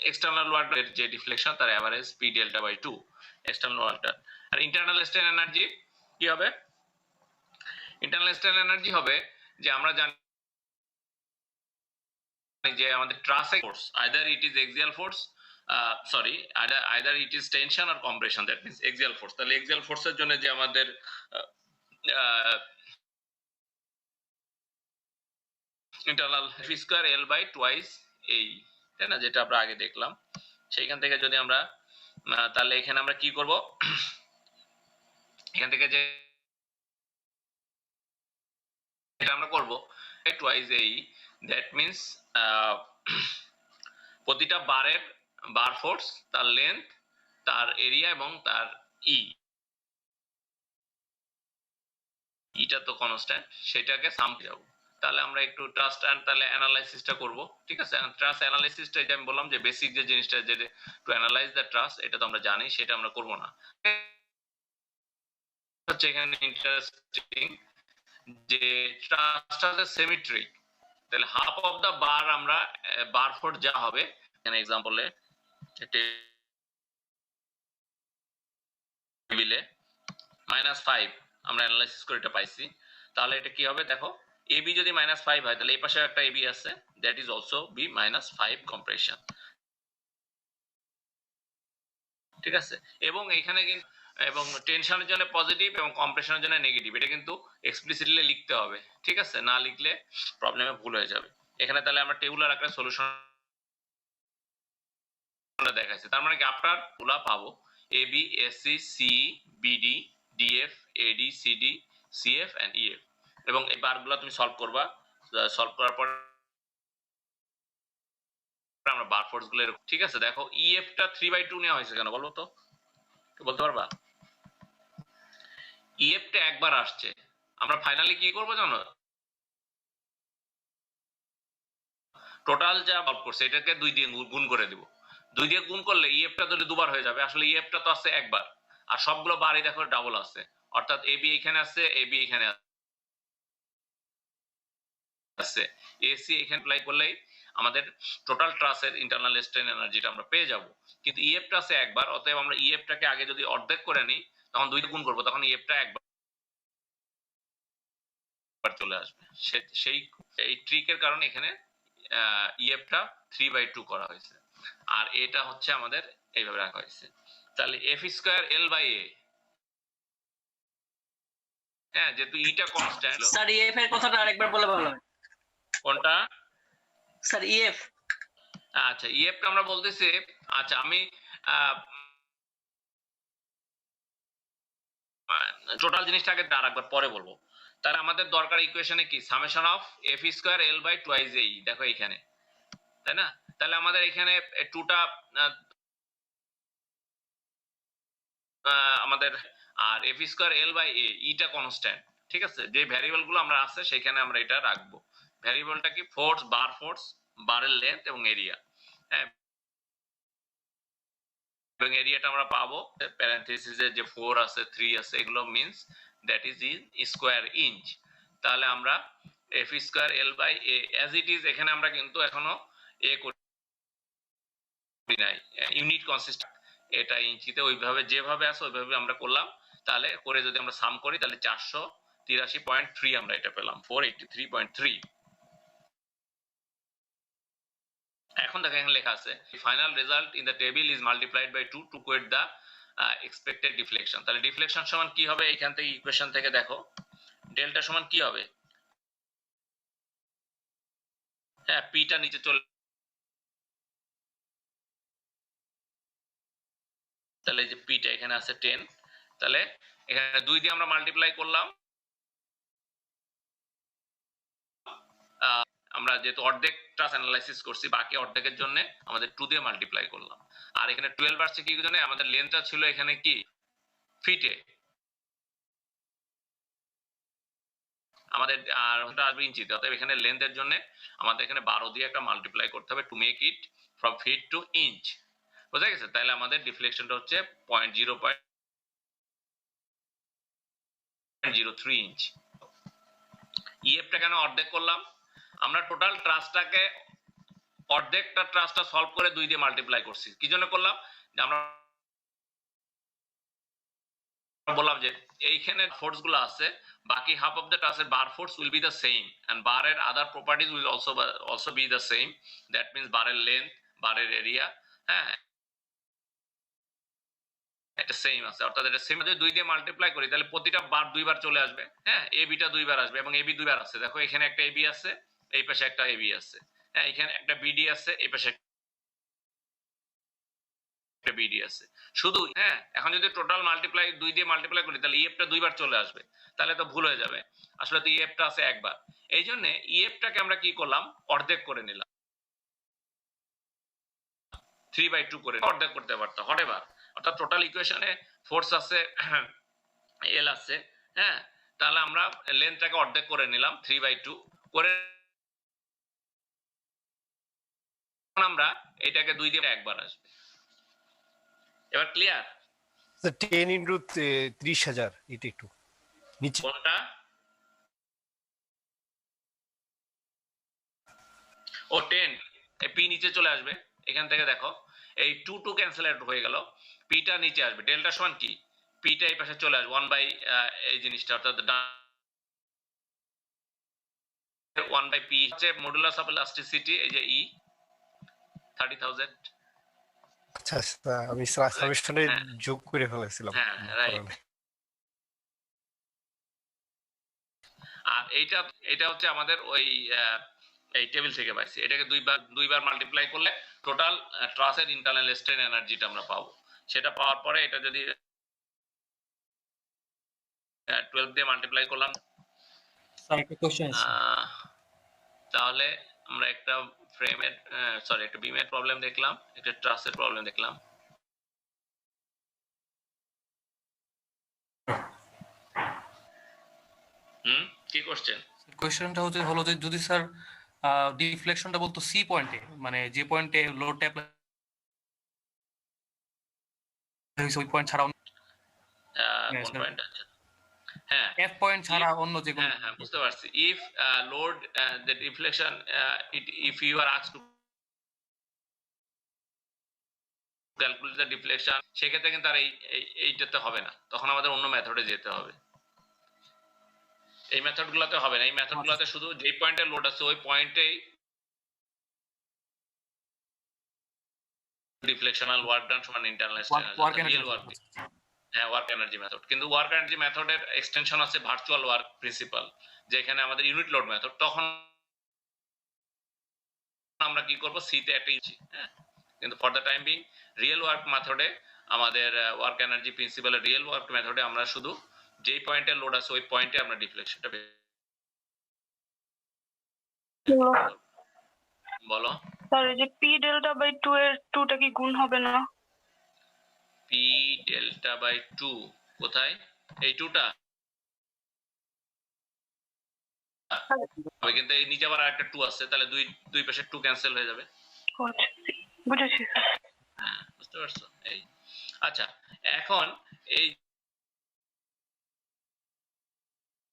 এক্সটার্নাল ওয়ার্ল্ডের যে ডিফ্লেকশন তার average P delta by 2 external ওয়ার্ল্ডটার। আর ইন্টারনাল স্ট্রেন এনার্জি কি হবে? ইন্টারনাল স্ট্রেন এনার্জি হবে যে আমরা জানি যে আমাদের ট্রাসে force either it is axial force, sorry either it is tension আর compression, that means axial force. তাহলে এক্সিয়াল ফোর্সের জন্য যে আমাদের internal F square L by twice এই, তাই না, যেটা আমরা আগে দেখলাম। সেইখান থেকে যদি আমরা তাহলে এখানে আমরা কি করব, এখান থেকে যে এটা আমরা করব টুয়াইস এই, দ্যাট মিন্স প্রতিটা বারের বার ফোর্স, তার লেন্থ, তার এরিয়া এবং তার ই, ইটা তো কনস্ট্যান্ট, সেটাকে সাম যাব। তাহলে আমরা একটু ট্রাস্ট এন্ড তাহলে অ্যানালাইসিসটা করব, ঠিক আছে। ট্রাস্ট অ্যানালাইসিসটা যে আমি বললাম যে বেসিক যে জিনিসটা যে টু অ্যানালাইজ দ্য ট্রাস্ট, এটা তো আমরা জানি, সেটা আমরা করব না। হচ্ছে এখানে ইন্টারেস্টিং যে ট্রাস্ট আছে সিমেট্রিক, তাহলে হাফ অফ দা বার আমরা বার ফোর্স যা হবে এখানে এক্সাম্পলে টেবিলে -5 আমরা অ্যানালাইসিস করে এটা পাইছি। তাহলে এটা কি হবে দেখো, এবি যদি -5 হয় তাহলে এই পাশে একটা এবি আছে, that is also be -5 compression, ঠিক আছে। এবং এখানে কিন্তু এবং টেনশনের জন্য পজিটিভ এবং কম্প্রেশনের জন্য নেগেটিভ, এটা কিন্তু এক্সপ্লিসিটলি লিখতে হবে, ঠিক আছে, না লিখলে প্রবলেমে ভুল হয়ে যাবে। এখানে তাহলে আমরা টেবুলার আকারে সলিউশনটা দেখাইছি। তার মানে কি আপনার গুলা পাবো A B, S C, C, B D, D F, A D, C D, C F and E F, এবং এই বারগুলো তুমি সলভ করবা। সলভ করার পর আমরা বার ফোর্স গুলো, ঠিক আছে। দেখো ইএফ টা 3/2 নেওয়া হয়েছে কেন বলো তো, বলতে পারবা? ইএফ টা একবার আসছে, আমরা ফাইনালি কি করব জানো, টোটাল যা সলভ করছে এটাকে 2 দিয়ে গুণ করে দিব। 2 দিয়ে গুণ করলে ইএফ টা ধরে দুবার হয়ে যাবে, আসলে ইএফ টা তো আছে একবার, আর সবগুলো বারই দেখো ডাবল আছে, অর্থাৎ এবি এখানে আছে, এবি এখানে আছে, এসি এখানে অ্যাপ্লাই করলেই আমাদের টোটাল ট্রাসের ইন্টারনাল স্ট্রেন এনার্জিটা আমরা পেয়ে যাব। কিন্তু ইএফ টা আছে একবার, অতএব আমরা ইএফ টাকে আগে যদি অর্ধেক করে নিই তখন 2 দিয়ে গুণ করব, তখন ইএফ টা একবার চলে আসবে। সেই এই ট্রিকের কারণে এখানে ইএফ টা 3/2 করা হয়েছে, আর এটা হচ্ছে আমাদের এইভাবে রাখা হয়েছে। তাহলে এফ স্কয়ার এল বাই এ, হ্যাঁ, যেহেতু ইটা কনস্ট্যান্ট। স্যার ইএফ এর কথাটা আরেকবার বলে ভালো হয়। কোনটা স্যার ইএফ? আচ্ছা, ইএফ টা আমরা বলতেছি, আচ্ছা আমি টোটাল জিনিসটাকে আর একবার পরে বলবো। তাহলে আমাদের দরকার ইকুয়েশনে কি, summation of F square L by twice এই, দেখো এখানে, তাই না। তাহলে আমাদের এখানে টুটা আমাদের, আর F square L by A, ইটা কনস্ট্যান্ট, ঠিক আছে। যে ভ্যারিয়েবল গুলো আমরা আছে সেখানে আমরা এটা রাখবো। ভ্যারিয়েবলটা কি, ফোর্স, বার ফোর্স, বারের লেন্থ এবং এরিয়া, হ্যাঁ, এবং এরিয়াটা আমরা পাবো প্যারেনথেসিসে যে 4 আছে, 3 আছে, এগুলো means that is in square inch. তাহলে আমরা F square L by A as it is, এখানে আমরা কিন্তু এখনো এ করি নাই, ইউনিট কনসিস্টেন্ট, এটা ইঞ্চিতে ওইভাবে যেভাবে আছে ওইভাবে আমরা করলাম। তাহলে করে যদি আমরা সাম করি তাহলে 483.3 আমরা এটা পেলাম, 483.3। এখন দেখো এখানে লেখা আছে final result in the table is multiplied by 2 to quote the expected deflection. তাহলে ডিফ্লেকশন সমান কি হবে, এখান থেকে ইকুয়েশন থেকে দেখো ডেল্টা সমান কি হবে, হ্যাঁ, পিটা নিচে চলে, তাহলে যে পিটা এখানে আছে 10, তাহলে এখানে 2 দিয়ে আমরা মাল্টিপ্লাই করলাম, আমরা যেহেতু অর্ধেক ট্রাস অ্যানালাইসিস করছি, বাকি অর্ধেকের জন্য আমাদের 2 দিয়ে মাল্টিপ্লাই করলাম। আর এখানে 12 আসছে কি জন্য, আমাদের লেন্থটা ছিল এখানে কি ফিটে, আমাদের আর ওটা আসবে ইঞ্চিতে, অতএব এখানে লেন্থের জন্য আমাদের এখানে 12 দিয়ে একটা মাল্টিপ্লাই করতে হবে to make it from feet to inch. বুঝা গেছে? তাহলে আমাদের ডিফ্লেকশনটা হচ্ছে 0.03 ইঞ্চ। ইএফটা কেন অর্ধেক করলাম? আমরা টোটাল ট্রাসটাকে অর্ধেকটা ট্রাসটা সলভ করে 2 দিয়ে মাল্টিপ্লাই করছি। কি জন্য করলাম? যে আমরা বললাম যে এইখানে ফোর্স গুলো আছে, বাকি হাফ অফ দ্য ট্রাসের bar force will be the same and বারের other properties will also be the same. That means বারের লেন্থ, বারের এরিয়া, হ্যাঁ এটা সেম আছে, অর্থাৎ এটা সেম। যদি 2 দিয়ে মাল্টিপ্লাই করি তাহলে প্রতিটা বার 2 বার চলে আসবে, হ্যাঁ এবিটা 2 বার আসবে এবং এবি 2 বার আছে। দেখো এখানে একটা এবি আছে, এই পাশে একটা এবি আছে, হ্যাঁ এখানে একটা বিডি আছে, এই পাশে একটা বিডি আছে। শুধু হ্যাঁ এখন যদি টোটাল মাল্টিপ্লাই 2 দিয়ে মাল্টিপ্লাই করি তাহলে ইএফটা 2 বার চলে আসবে, তাহলে তো ভুল হয়ে যাবে। আসলে তো ইএফটা আছে একবার, এই জন্য ইএফটাকে আমরা কি করলাম, অর্ধেক করে নিলাম, 3/2 করে অর্ধেক করতে পারতাম হটেবার। অর্থাৎ টোটাল ইকুয়েশনে ফোর্স আছে এল আছে, হ্যাঁ তাহলে আমরা লেন্থটাকে অর্ধেক করে নিলাম 3/2 করে, আমরা এটাকে 2 দিয়ে একবার আসবে। এবার ক্লিয়ার? 10 ইনটু 30,000 এটা একটু নিচে কোনটা? ও 10, এই পি নিচে চলে আসবে। এখান থেকে দেখো এই 2 ক্যান্সেল আউট হয়ে গেল, পিটা নিচে আসবে। ডেল্টা সমান কি, পিটা এই পাশে চলে আসবে 1 বাই এই জিনিসটা, অর্থাৎ 1 বাই পি হচ্ছে মডুলাস অফ ইলাস্টিসিটি, এই যে ই 30,000। আচ্ছা আচ্ছা, আমি সামেশনে যোগ করে ফেলেছিলাম। হ্যাঁ রাইট। আর এটা হচ্ছে আমাদের ওই এই টেবিল থেকে পাইছি। এটাকে 2 বার মাল্টিপ্লাই করলে টোটাল ট্রাসের ইন্টারনাল স্ট্রেন এনার্জিটা আমরা পাবো। সেটা পাওয়ার পরে এটা যদি 12 দিয়ে মাল্টিপ্লাই করলাম, তাহলে আমরা একটা ফ্রেমের একটা বিমের প্রবলেম দেখলাম, একটা ট্রাসের প্রবলেম দেখলাম। কি কোশ্চেন? কোশ্চেনটা হলো যে যদি স্যার ডিফ্লেকশনটা বলতো সি পয়েন্টে, মানে যে পয়েন্টে লোডটা অ্যাপ্লাই হইছে ওই পয়েন্ট ছাড়া কোন পয়েন্ট আছে? হ্যাঁ এফ পয়েন্ট ছাড়া অন্য যে কোনো, হ্যাঁ বুঝতে পারছি। If load the deflection, if you are asked to calculate the deflection, সেক্ষেত্রে কিন্তু আর এইটাতে হবে না, তখন আমাদের অন্য মেথডে যেতে হবে। এই মেথডগুলোতে হবে না, এই মেথডগুলোতে শুধু যেই পয়েন্টে লোড আছে ওই পয়েন্টেই ডিফ্লেকশনাল ওয়ার্ক ডান সমান ইন্টারনাল স্ট্রেন, রিয়েল ওয়ার্ক। হ্যাঁ ওয়ার্ক এনার্জি মেথড, কিন্তু ওয়ার্ক এনার্জি মেথডের এক্সটেনশন আছে ভার্চুয়াল ওয়ার্ক প্রিন্সিপাল, যেখানে আমাদের ইউনিট লোড মেথড। তখন আমরা কি করব, সি তে একটা ইঞ্চি, হ্যাঁ কিন্তু for the time being real work মেথডে আমাদের ওয়ার্ক এনার্জি প্রিন্সিপালের রিয়েল ওয়ার্ক মেথডে আমরা শুধু যেই পয়েন্টে লোড আছে ওই পয়েন্টে আমরা ডিফ্লেকশনটা বলো। স্যার এই যে পি ডেল্টা বাই 2 এর 2টা কি গুণ হবে না? পি ডেল্টা বাই 2 কোথায়? এই 2টা হবে, কিন্তু এই নিচে আবার আরেকটা 2 আছে, তাহলে দুই পাশে 2 ক্যান্সেল হয়ে যাবে। বুঝেছি। হ্যাঁ বুঝতে পারছো? এই আচ্ছা, এখন এই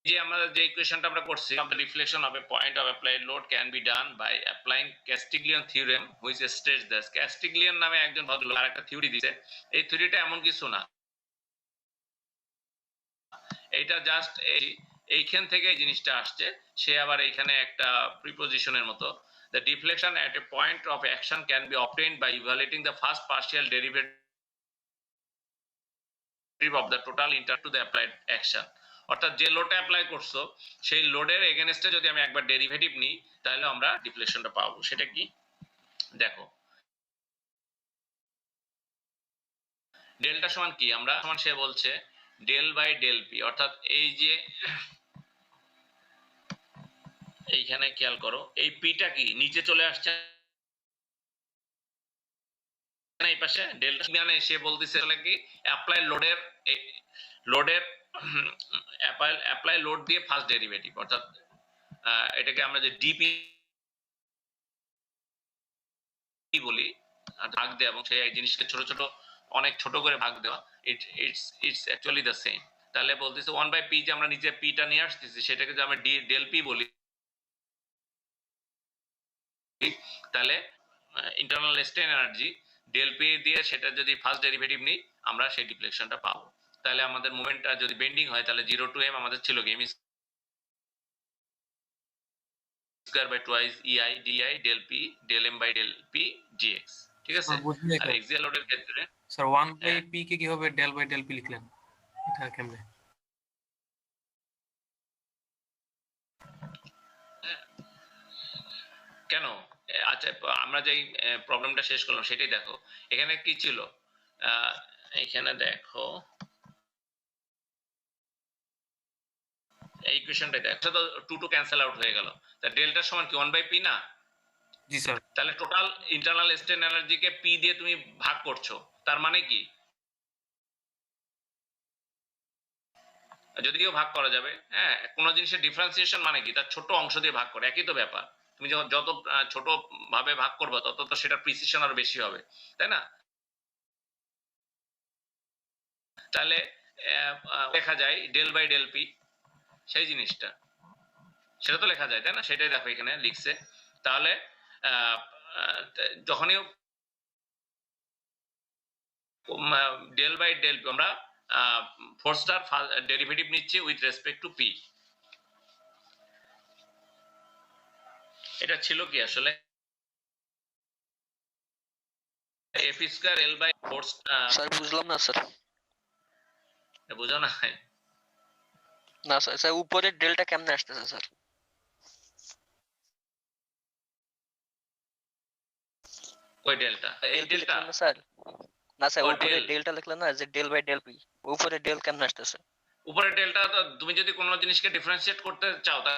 যে আমরা যে ইকুয়েশনটা আমরা করছি, the deflection of a point of applied load can be done by applying Castiglione theorem which states this. Castiglione নামে একজন ভদ্রলোক আরেকটা থিওরি দিয়েছে। এই থিওরিটা এমন কিছু না, এটা জাস্ট এইখান থেকে এই জিনিসটা আসছে। সে আবার এইখানে একটা প্রিপোজিশনের মতো, the deflection at a point of action can be obtained by evaluating the first partial derivative of the total into the applied action. অর্থাৎ যে লোডটা অ্যাপ্লাই করছো সেই লোডের এগেনস্টে যদি আমি একবার ডেরিভেটিভ নিই তাহলে আমরা ডিফ্লেকশনটা পাবো। সেটা কি দেখো, ডেল্টা সমান কি, আমরা সমান সে বলছে ডেল বাই ডেল পি, অর্থাৎ এই যে এইখানে খেয়াল করো এই পিটা কি নিচে চলে আসছে না এই পাশে ডেল্টা মানে সে বলতেছে কি অ্যাপ্লাই লোডের অ্যাপ্লাই লোড দিয়ে ফার্স্ট ডেরিভেটিভ অর্থাৎ এটাকে আমরা যে ডিপি বলি ভাগ দেওয়া এবং সেই জিনিসকে ছোট ছোট অনেক ছোট করে ভাগ দেওয়া ইটস অ্যাকচুয়ালি দ্য সেম। তাহলে বলতেছে 1/p যে আমরা নিচে পিটা নিয়ে আসতেছি সেটাকে যদি আমরা ডেল পি বলি তাহলে internal strain energy del P দিয়ে সেটা যদি ফার্স্ট ডেরিভেটিভ নিই আমরা সেই ডিফ্লেকশনটা পাবো। তাহলে আমাদের মোমেন্টটা যদি বেন্ডিং হয় তাহলে 0 to m আমাদের ছিল কি m square by twice ei di del p del m by del p gx। ঠিক আছে, আর এক্সিয়াল লোডের ক্ষেত্রে স্যার 1/p কে কিভাবে del by del p লিখলেন এটা কেমনে? কেন? আচ্ছা আমরা যেই প্রবলেমটা শেষ করলাম সেটাই দেখো এখানে কি ছিল, এখানে দেখো এই ইকুয়েশনটাই দেখো তো 2 টু ক্যান্সেল আউট হয়ে গেল, তা ডেল্টা সমান কি 1/p না? জি স্যার। তাহলে টোটাল ইন্টারনাল স্ট্রেন এনার্জিকে p দিয়ে তুমি ভাগ করছো, তার মানে কি যদিও ভাগ করা যাবে, হ্যাঁ কোন জিনিসের ডিফারেন্সিয়েশন মানে কি তার ছোট অংশ দিয়ে ভাগ করে, একই তো ব্যাপার। তুমি যত ছোট ভাবে ভাগ করবে তত তো সেটা প্রিসিশন আরো বেশি হবে, তাই না? তাহলে লেখা যায় ডেল বাই ডেল পি, সেই জিনিসটা সেটা তো লেখা যায় তাই না? সেটাই দেখো এখানে লিখছে। তাহলে যখনই ডেল বাই ডেল পি আমরা ফোর্সটার ডেরিভেটিভ নিচ্ছি উইথ রেসপেক্ট টু পি। এটা ছিল কি আসলে F square L by force. Sir বুঝলাম না স্যার। বুঝো না? না স্যার, স্যার উপরের ডেলটা কেমনে আসতেছে স্যার? ওই ডেলটা এই ডেলটা স্যার না স্যার, ও, উপরে ডেল। ডেলটা লিখলেন না যে ডেল বাই ডেল পি, উপরে ডেল কেমনে আসতেছে? উপরে ডেলটা তো তুমি যদি কোনো জিনিসকে ডিফারেন্সিয়েট করতে চাও তা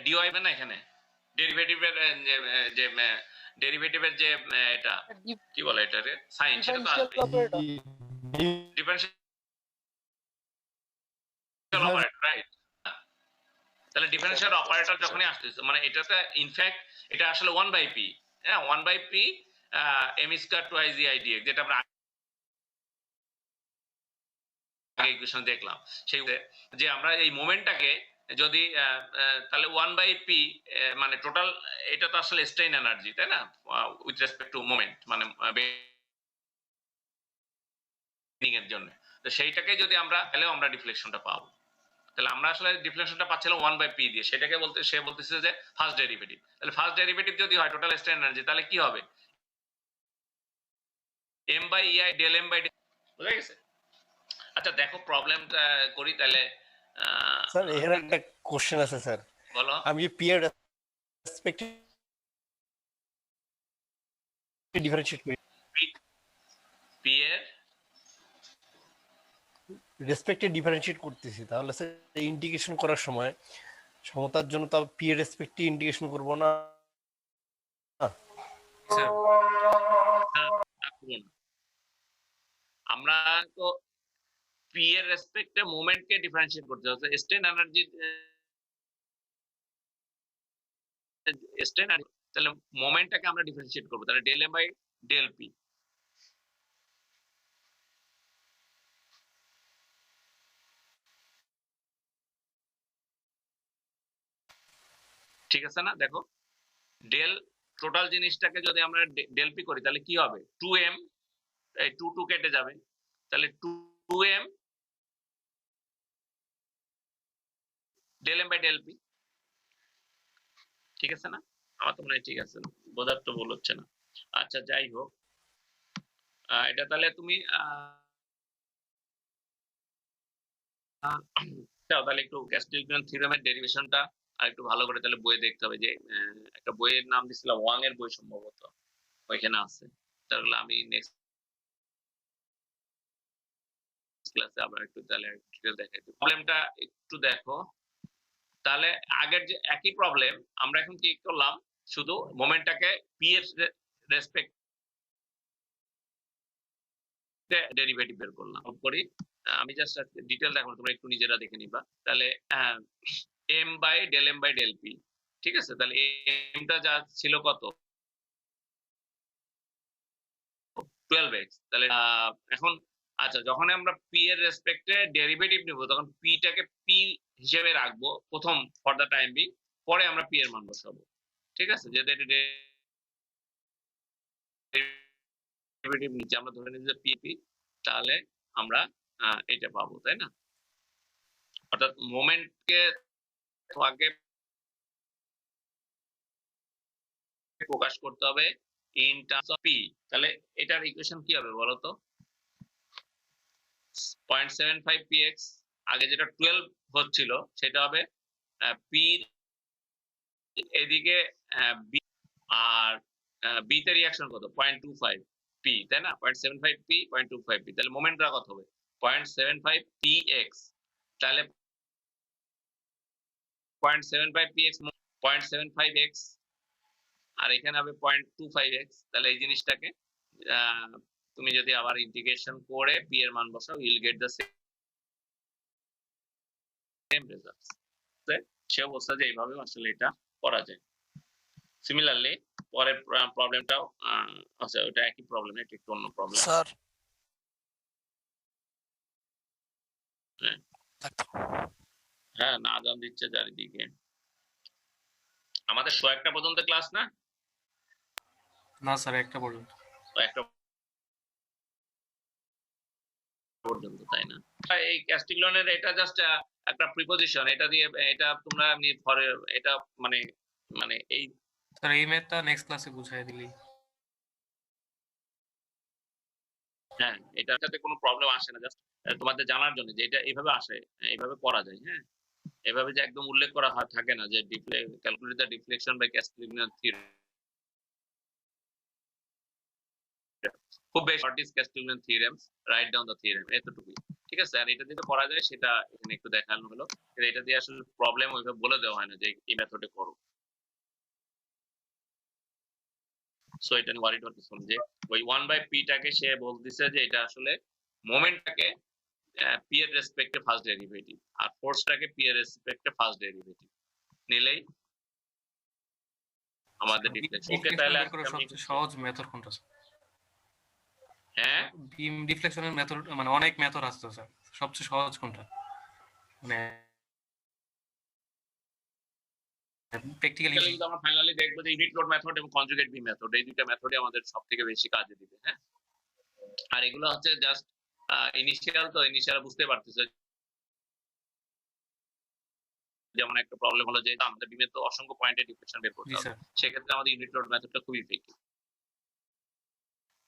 ডিওয়াই না এখানে ডেরিভেটিভের যে ডেরিভেটিভের যে এটা কি বলে এটারে সাইন সেটা তো আসবে ডিফারেন্সিয়াল অপারেটর, রাইট? তাহলে ডিফারেন্সিয়াল অপারেটর যখনই আসতেছে মানে এটাতে ইনফ্যাক্ট এটা আসলে 1/p, হ্যাঁ 1/p m square twice ei dx যেটা আমরা আগে ইকুয়েশন দেখলাম, সেই যে আমরা এই মোমেন্টটাকে যদি তাহলে 1/p মানে টোটাল এটা তো আসলে স্ট্রেন এনার্জি তাই না উইথ রেসপেক্ট টু মোমেন্ট মানে বেন্ডিং এর জন্য, তো সেইটাকে যদি আমরা তাহলে আমরা ডিফ্লেকশনটা পাবো। তাহলে আমরা আসলে ডিফ্লেকশনটা পাচ্ছিলাম 1/p দিয়ে, সেটাকে বলতে সে বলতেছে যে ফার্স্ট ডেরিভেটিভ। তাহলে ফার্স্ট ডেরিভেটিভ যদি হয় টোটাল স্ট্রেন এনার্জি তাহলে কি হবে m by ei del m by বুঝা গেছে? আচ্ছা দেখো প্রবলেমটা করি তাহলে। স্যার এখানে একটা কোশ্চেন আছে স্যার, বলো। আমি পি এর রেসপেক্টিভ ডিফারেন্সিয়েট করি, পি এর রেসপেক্টে ডিফারেন্সিয়েট করতেছি, তাহলে স্যার ইন্টিগ্রেশন করার সময় সমতার জন্য তো পি এর রেসপেক্টে ইন্টিগ্রেশন করব না? আমরা তো পি এর রেসপেক্টে মোমেন্টকে ডিফারেন্সিয়েট করতে হবে, স্ট্রেন এনার্জি স্ট্রেন তাহলে মোমেন্টটাকে আমরা ডিফারেন্সিয়েট করব, তাহলে del M by del P. ঠিক আছে না? দেখো ডেল টোটাল জিনিসটাকে যদি আমরা ডেল পি করি তাহলে কি হবে 2m, এই 2 কেটে যাবে, তাহলে 2m del M by del P. ঠিক আছে না? আমার তো মনে হয় ঠিক আছে, বোঝার তো ভুল হচ্ছে না। আচ্ছা যাই হোক, এটা তাহলে তুমি তাহলে একটু ক্যাস্টিলিয়ন থিওরেমের ডেরিভেশনটা আর একটু ভালো করে তাহলে বইয়ে দেখতে হবে, যে একটা বইয়ের নাম দিছিলাম ওয়াং এর বই সম্ভবত ওইখানে আছে, তাহলে আমি নেক্সট ক্লাসে আবার একটু তাহলে ডিটেল দেখাই দিই। প্রবলেমটা একটু দেখো। তাহলে আগের যে একই প্রবলেম আমরা এখন কি করলাম, শুধু মোমেন্টটাকে পি এর রেসপেক্ট ডেরিভেটিভ বের করলাম করি। আমি জাস্ট ডিটেল দেখাবো, তোমরা একটু নিজেরা দেখে নিবা। তাহলে এম বাই ডেল পি, ঠিক আছে। তাহলে এমটা যা ছিল কত, 12x। তাহলে এখন আচ্ছা, যখন আমরা পি এর রেসপেক্টে ডেরিভেটিভ নিব তখন পিটাকে পি হিসেবে রাখবো প্রথম ফর দা টাইম বি, পরে আমরা পি এর মান বসাবো, ঠিক আছে। যেটা ডেরিভেটিভ নিচে আমরা ধরে নিচ্ছি পি, তাহলে আমরা এটা পাবো, তাই না? অর্থাৎ মোমেন্টকে আগে প্রকাশ করতে হবে ইন টার্মস অফ পি। তাহলে এটার ইকুয়েশন কি হবে বলো তো? 0.75 px, আগে যেটা 12 হচ্ছিল সেটা হবে পি এদিকে বি, আর বি তে রিঅ্যাকশন কত 0.25 পি, তাই না? 0.75 পি 0.25 পি, তাহলে মোমেন্টটা কত হবে 0.75 px। তাহলে 0.75 px 0.75x, আর এখানে হবে 0.25x। তাহলে এই জিনিসটাকে তুমি যদি আবার ইন্টিগ্রেশন করে পি এর মান বসাও, you'll get the same results. সে অবস্থা যে এইভাবে আসলে এটা করা যায়। সিমিলারলি পরের প্রবলেমটাও আচ্ছা, ওটা একই প্রবলেম, এটা একটু অন্য প্রবলেম। স্যার হ্যাঁ, না আজান দিচ্ছে চারিদিকে। আমাদের 100 পর্যন্ত ক্লাস না? না স্যার, একটা পর্যন্ত। একটা পর্যন্ত, তাই না? এই ক্যাস্টিগলনের এটা জাস্ট একটা প্রিপোজিশন, এটা দিয়ে এটা তোমরা এটা মানে মানে এই স্যার এই ম্যাথটা নেক্সট ক্লাসে বুঝাই দিলি। হ্যাঁ, এটাতে কোনো প্রবলেম আসে না, জাস্ট তোমাদের জানার জন্য যে এটা এইভাবে আসে, এইভাবে করা যায়। হ্যাঁ, এভাবে যে একদম উল্লেখ করা থাকে না যে calculate the deflection by Castigliano theorem, খুব বেশি short is Castigliano theorems, right down the theorem, এতটুকুই, ঠিক আছে। আর এটা দিয়ে করা যায় সেটা এখানে একটু দেখানো হলো। এটা দিয়ে আসলে প্রবলেম ওইভাবে বলে দেওয়া হয় না যে এই মেথডে করো। সো এটা নিয়ে ওয়ারিড হতে শুন যে ওই 1/p টাকে সে বলতেছে যে এটা আসলে মোমেন্টটাকে পি এর রেসপেক্টে ফার্স্ট ডেরিভেটিভ, আর ফোর্সটাকে পি এর রেসপেক্টে ফার্স্ট ডেরিভেটিভ নিলেই আমাদের ডিফ্লেকশন। ওকে, তাহলে সবচেয়ে সহজ মেথড কোনটা স্যার? হ্যাঁ, বিম ডিফ্লেকশনের মেথড মানে অনেক মেথড আছে তো স্যার, সবচেয়ে সহজ কোনটা মানে প্র্যাকটিক্যালি? কিন্তু আমরা ফাইনালি দেখবো যে ইউনিট লোড মেথড এবং কনজুগেট বিম মেথড, এই দুইটা মেথডই আমাদের সবথেকে বেশি কাজে দিবে। হ্যাঁ, আর এগুলো হচ্ছে জাস্ট ইনিশিয়াল, তো ইনিশিয়াল বুঝতে পারতেছে। যেমন একটা প্রবলেম হলো যে আমাদের বিমে তো অসংখ্য পয়েন্টে ডিফ্লেকশন বের করতে হবে, সেক্ষেত্রে আমাদের ইউনিট লোড মেথডটা খুবই ইফেক্টিভ।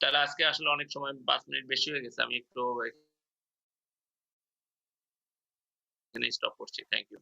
তাহলে আজকে আসলে অনেক সময় 5 মিনিট বেশি হয়ে গেছে, আমি একটু এখানে স্টপ করছি। Thank you.